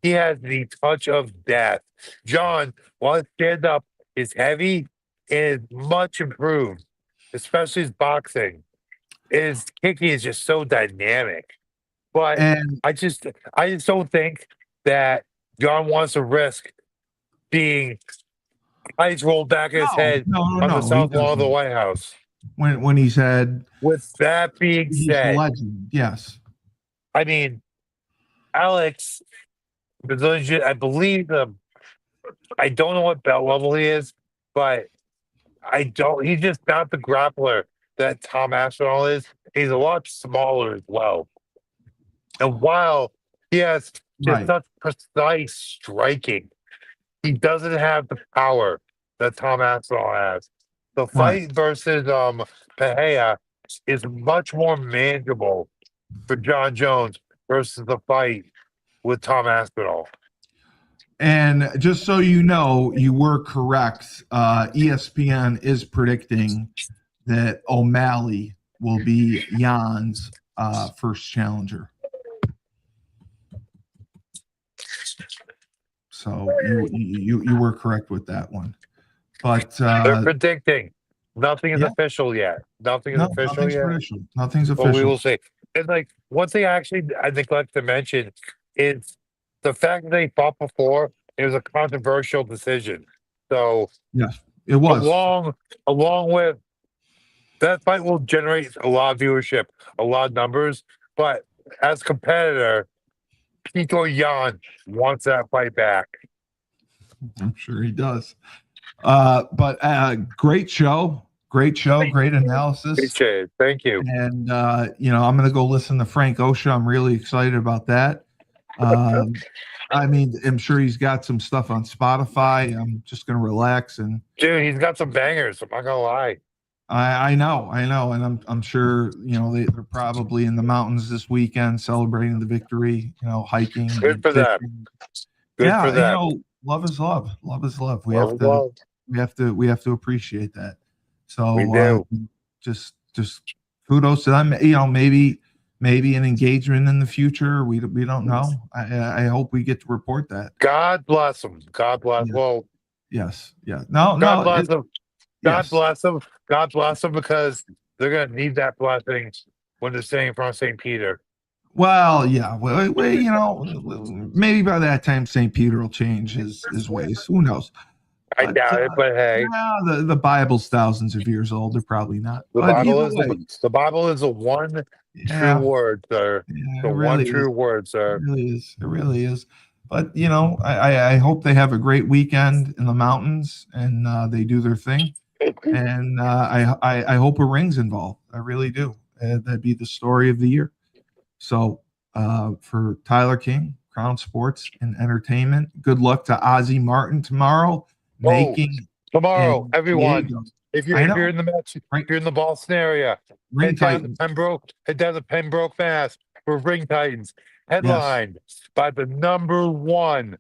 he has the touch of death. John, while his stand up is heavy, is much improved, especially his boxing. His kicking is just so dynamic. But And I just don't think that John wants to risk being eyes rolled back in his head on the he south lawn of the doesn't. White House. When he said With that being he's a said, legend, yes. I mean, Alex Brazilian Jiu. I believe I don't know what belt level he is, but I don't. He's just not the grappler that Tom Aspinall is. He's a lot smaller as well. And while he has just Right. such precise striking, he doesn't have the power that Tom Aspinall has. The Right. fight versus Pereira is much more manageable for John Jones versus the fight with Tom Aspinall. And just so you know, you were correct. ESPN is predicting that O'Malley will be Jan's first challenger. So you were correct with that one. But They're predicting. Nothing is yeah, official yet. Nothing is no, official nothing's yet. official. Nothing's But we official. will see. And like one thing I neglect to mention is the fact that they fought before. It was a controversial decision. So Yes, it was. along with that fight will generate a lot of viewership, a lot of numbers. But as competitor, Petr Yan wants that fight back. I'm sure he does. But great show, great analysis. Appreciate it. Thank you. And I'm going to go listen to Frank Ocean. I'm really excited about that. I mean, I'm sure he's got some stuff on Spotify. I'm just going to relax and. Dude, he's got some bangers. I'm not gonna lie. I know, and I'm sure they're probably in the mountains this weekend celebrating the victory. Hiking. Good for them. Good for them. Love is love. Love is love. We Love have is to. love. We have to appreciate that. So We do. just kudos to them. Maybe an engagement in the future. We don't know. I hope we get to report that. God bless them. God bless. Yeah. Well, yes. Yeah. No. God bless them. God Yes. bless them. God bless them because they're gonna need that blessing when they're staying in front of St. Peter. Well, yeah. Well, maybe by that time St. Peter will change his ways. Who knows? I doubt it, but hey, the Bible's thousands of years old. They're probably not. the But Bible either way, the Bible is the one true word, sir. yeah, The it one really true word, sir. It really is. It really is. But I hope they have a great weekend in the mountains and they do their thing. And I hope a ring's involved. I really do. That'd be the story of the year. So for Tyler King, Crown Sports and Entertainment, good luck to Ozzy Martin tomorrow. Tomorrow, everyone. If you're in the match, if you're in the Boston area, head down to Pembroke, Mass for Ring Titans, headlined by the #1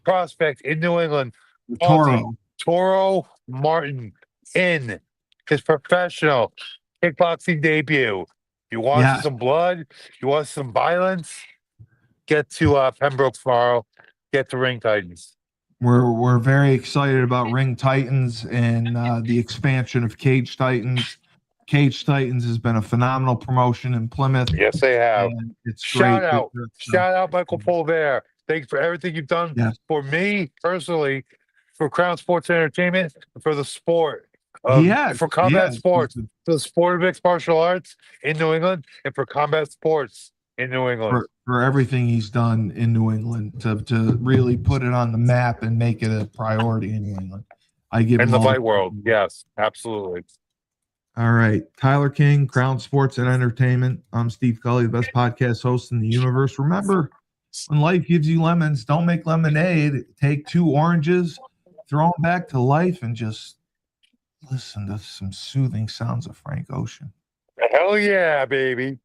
prospect in New England, Toro Martin, in his professional kickboxing debut. You want some blood? You want some violence? Get to Pembroke tomorrow. Get to Ring Titans. We're very excited about Ring Titans and the expansion of Cage Titans. Cage Titans has been a phenomenal promotion in Plymouth. Yes, they have. It's Shout great. Shout out Michael Polver. Thanks for everything you've done for me personally, for Crown Sports Entertainment, for the sport. For combat sports, for the sport of mixed martial arts in New England, and for combat sports in New England. For everything he's done in New England to really put it on the map and make it a priority in New England. I give him in the fight world. Yes, absolutely. All right. Tyler King, Crown Sports and Entertainment. I'm Steve Cully, the best podcast host in the universe. Remember, when life gives you lemons, don't make lemonade. Take 2 oranges, throw them back to life, and just listen to some soothing sounds of Frank Ocean. Hell yeah, baby.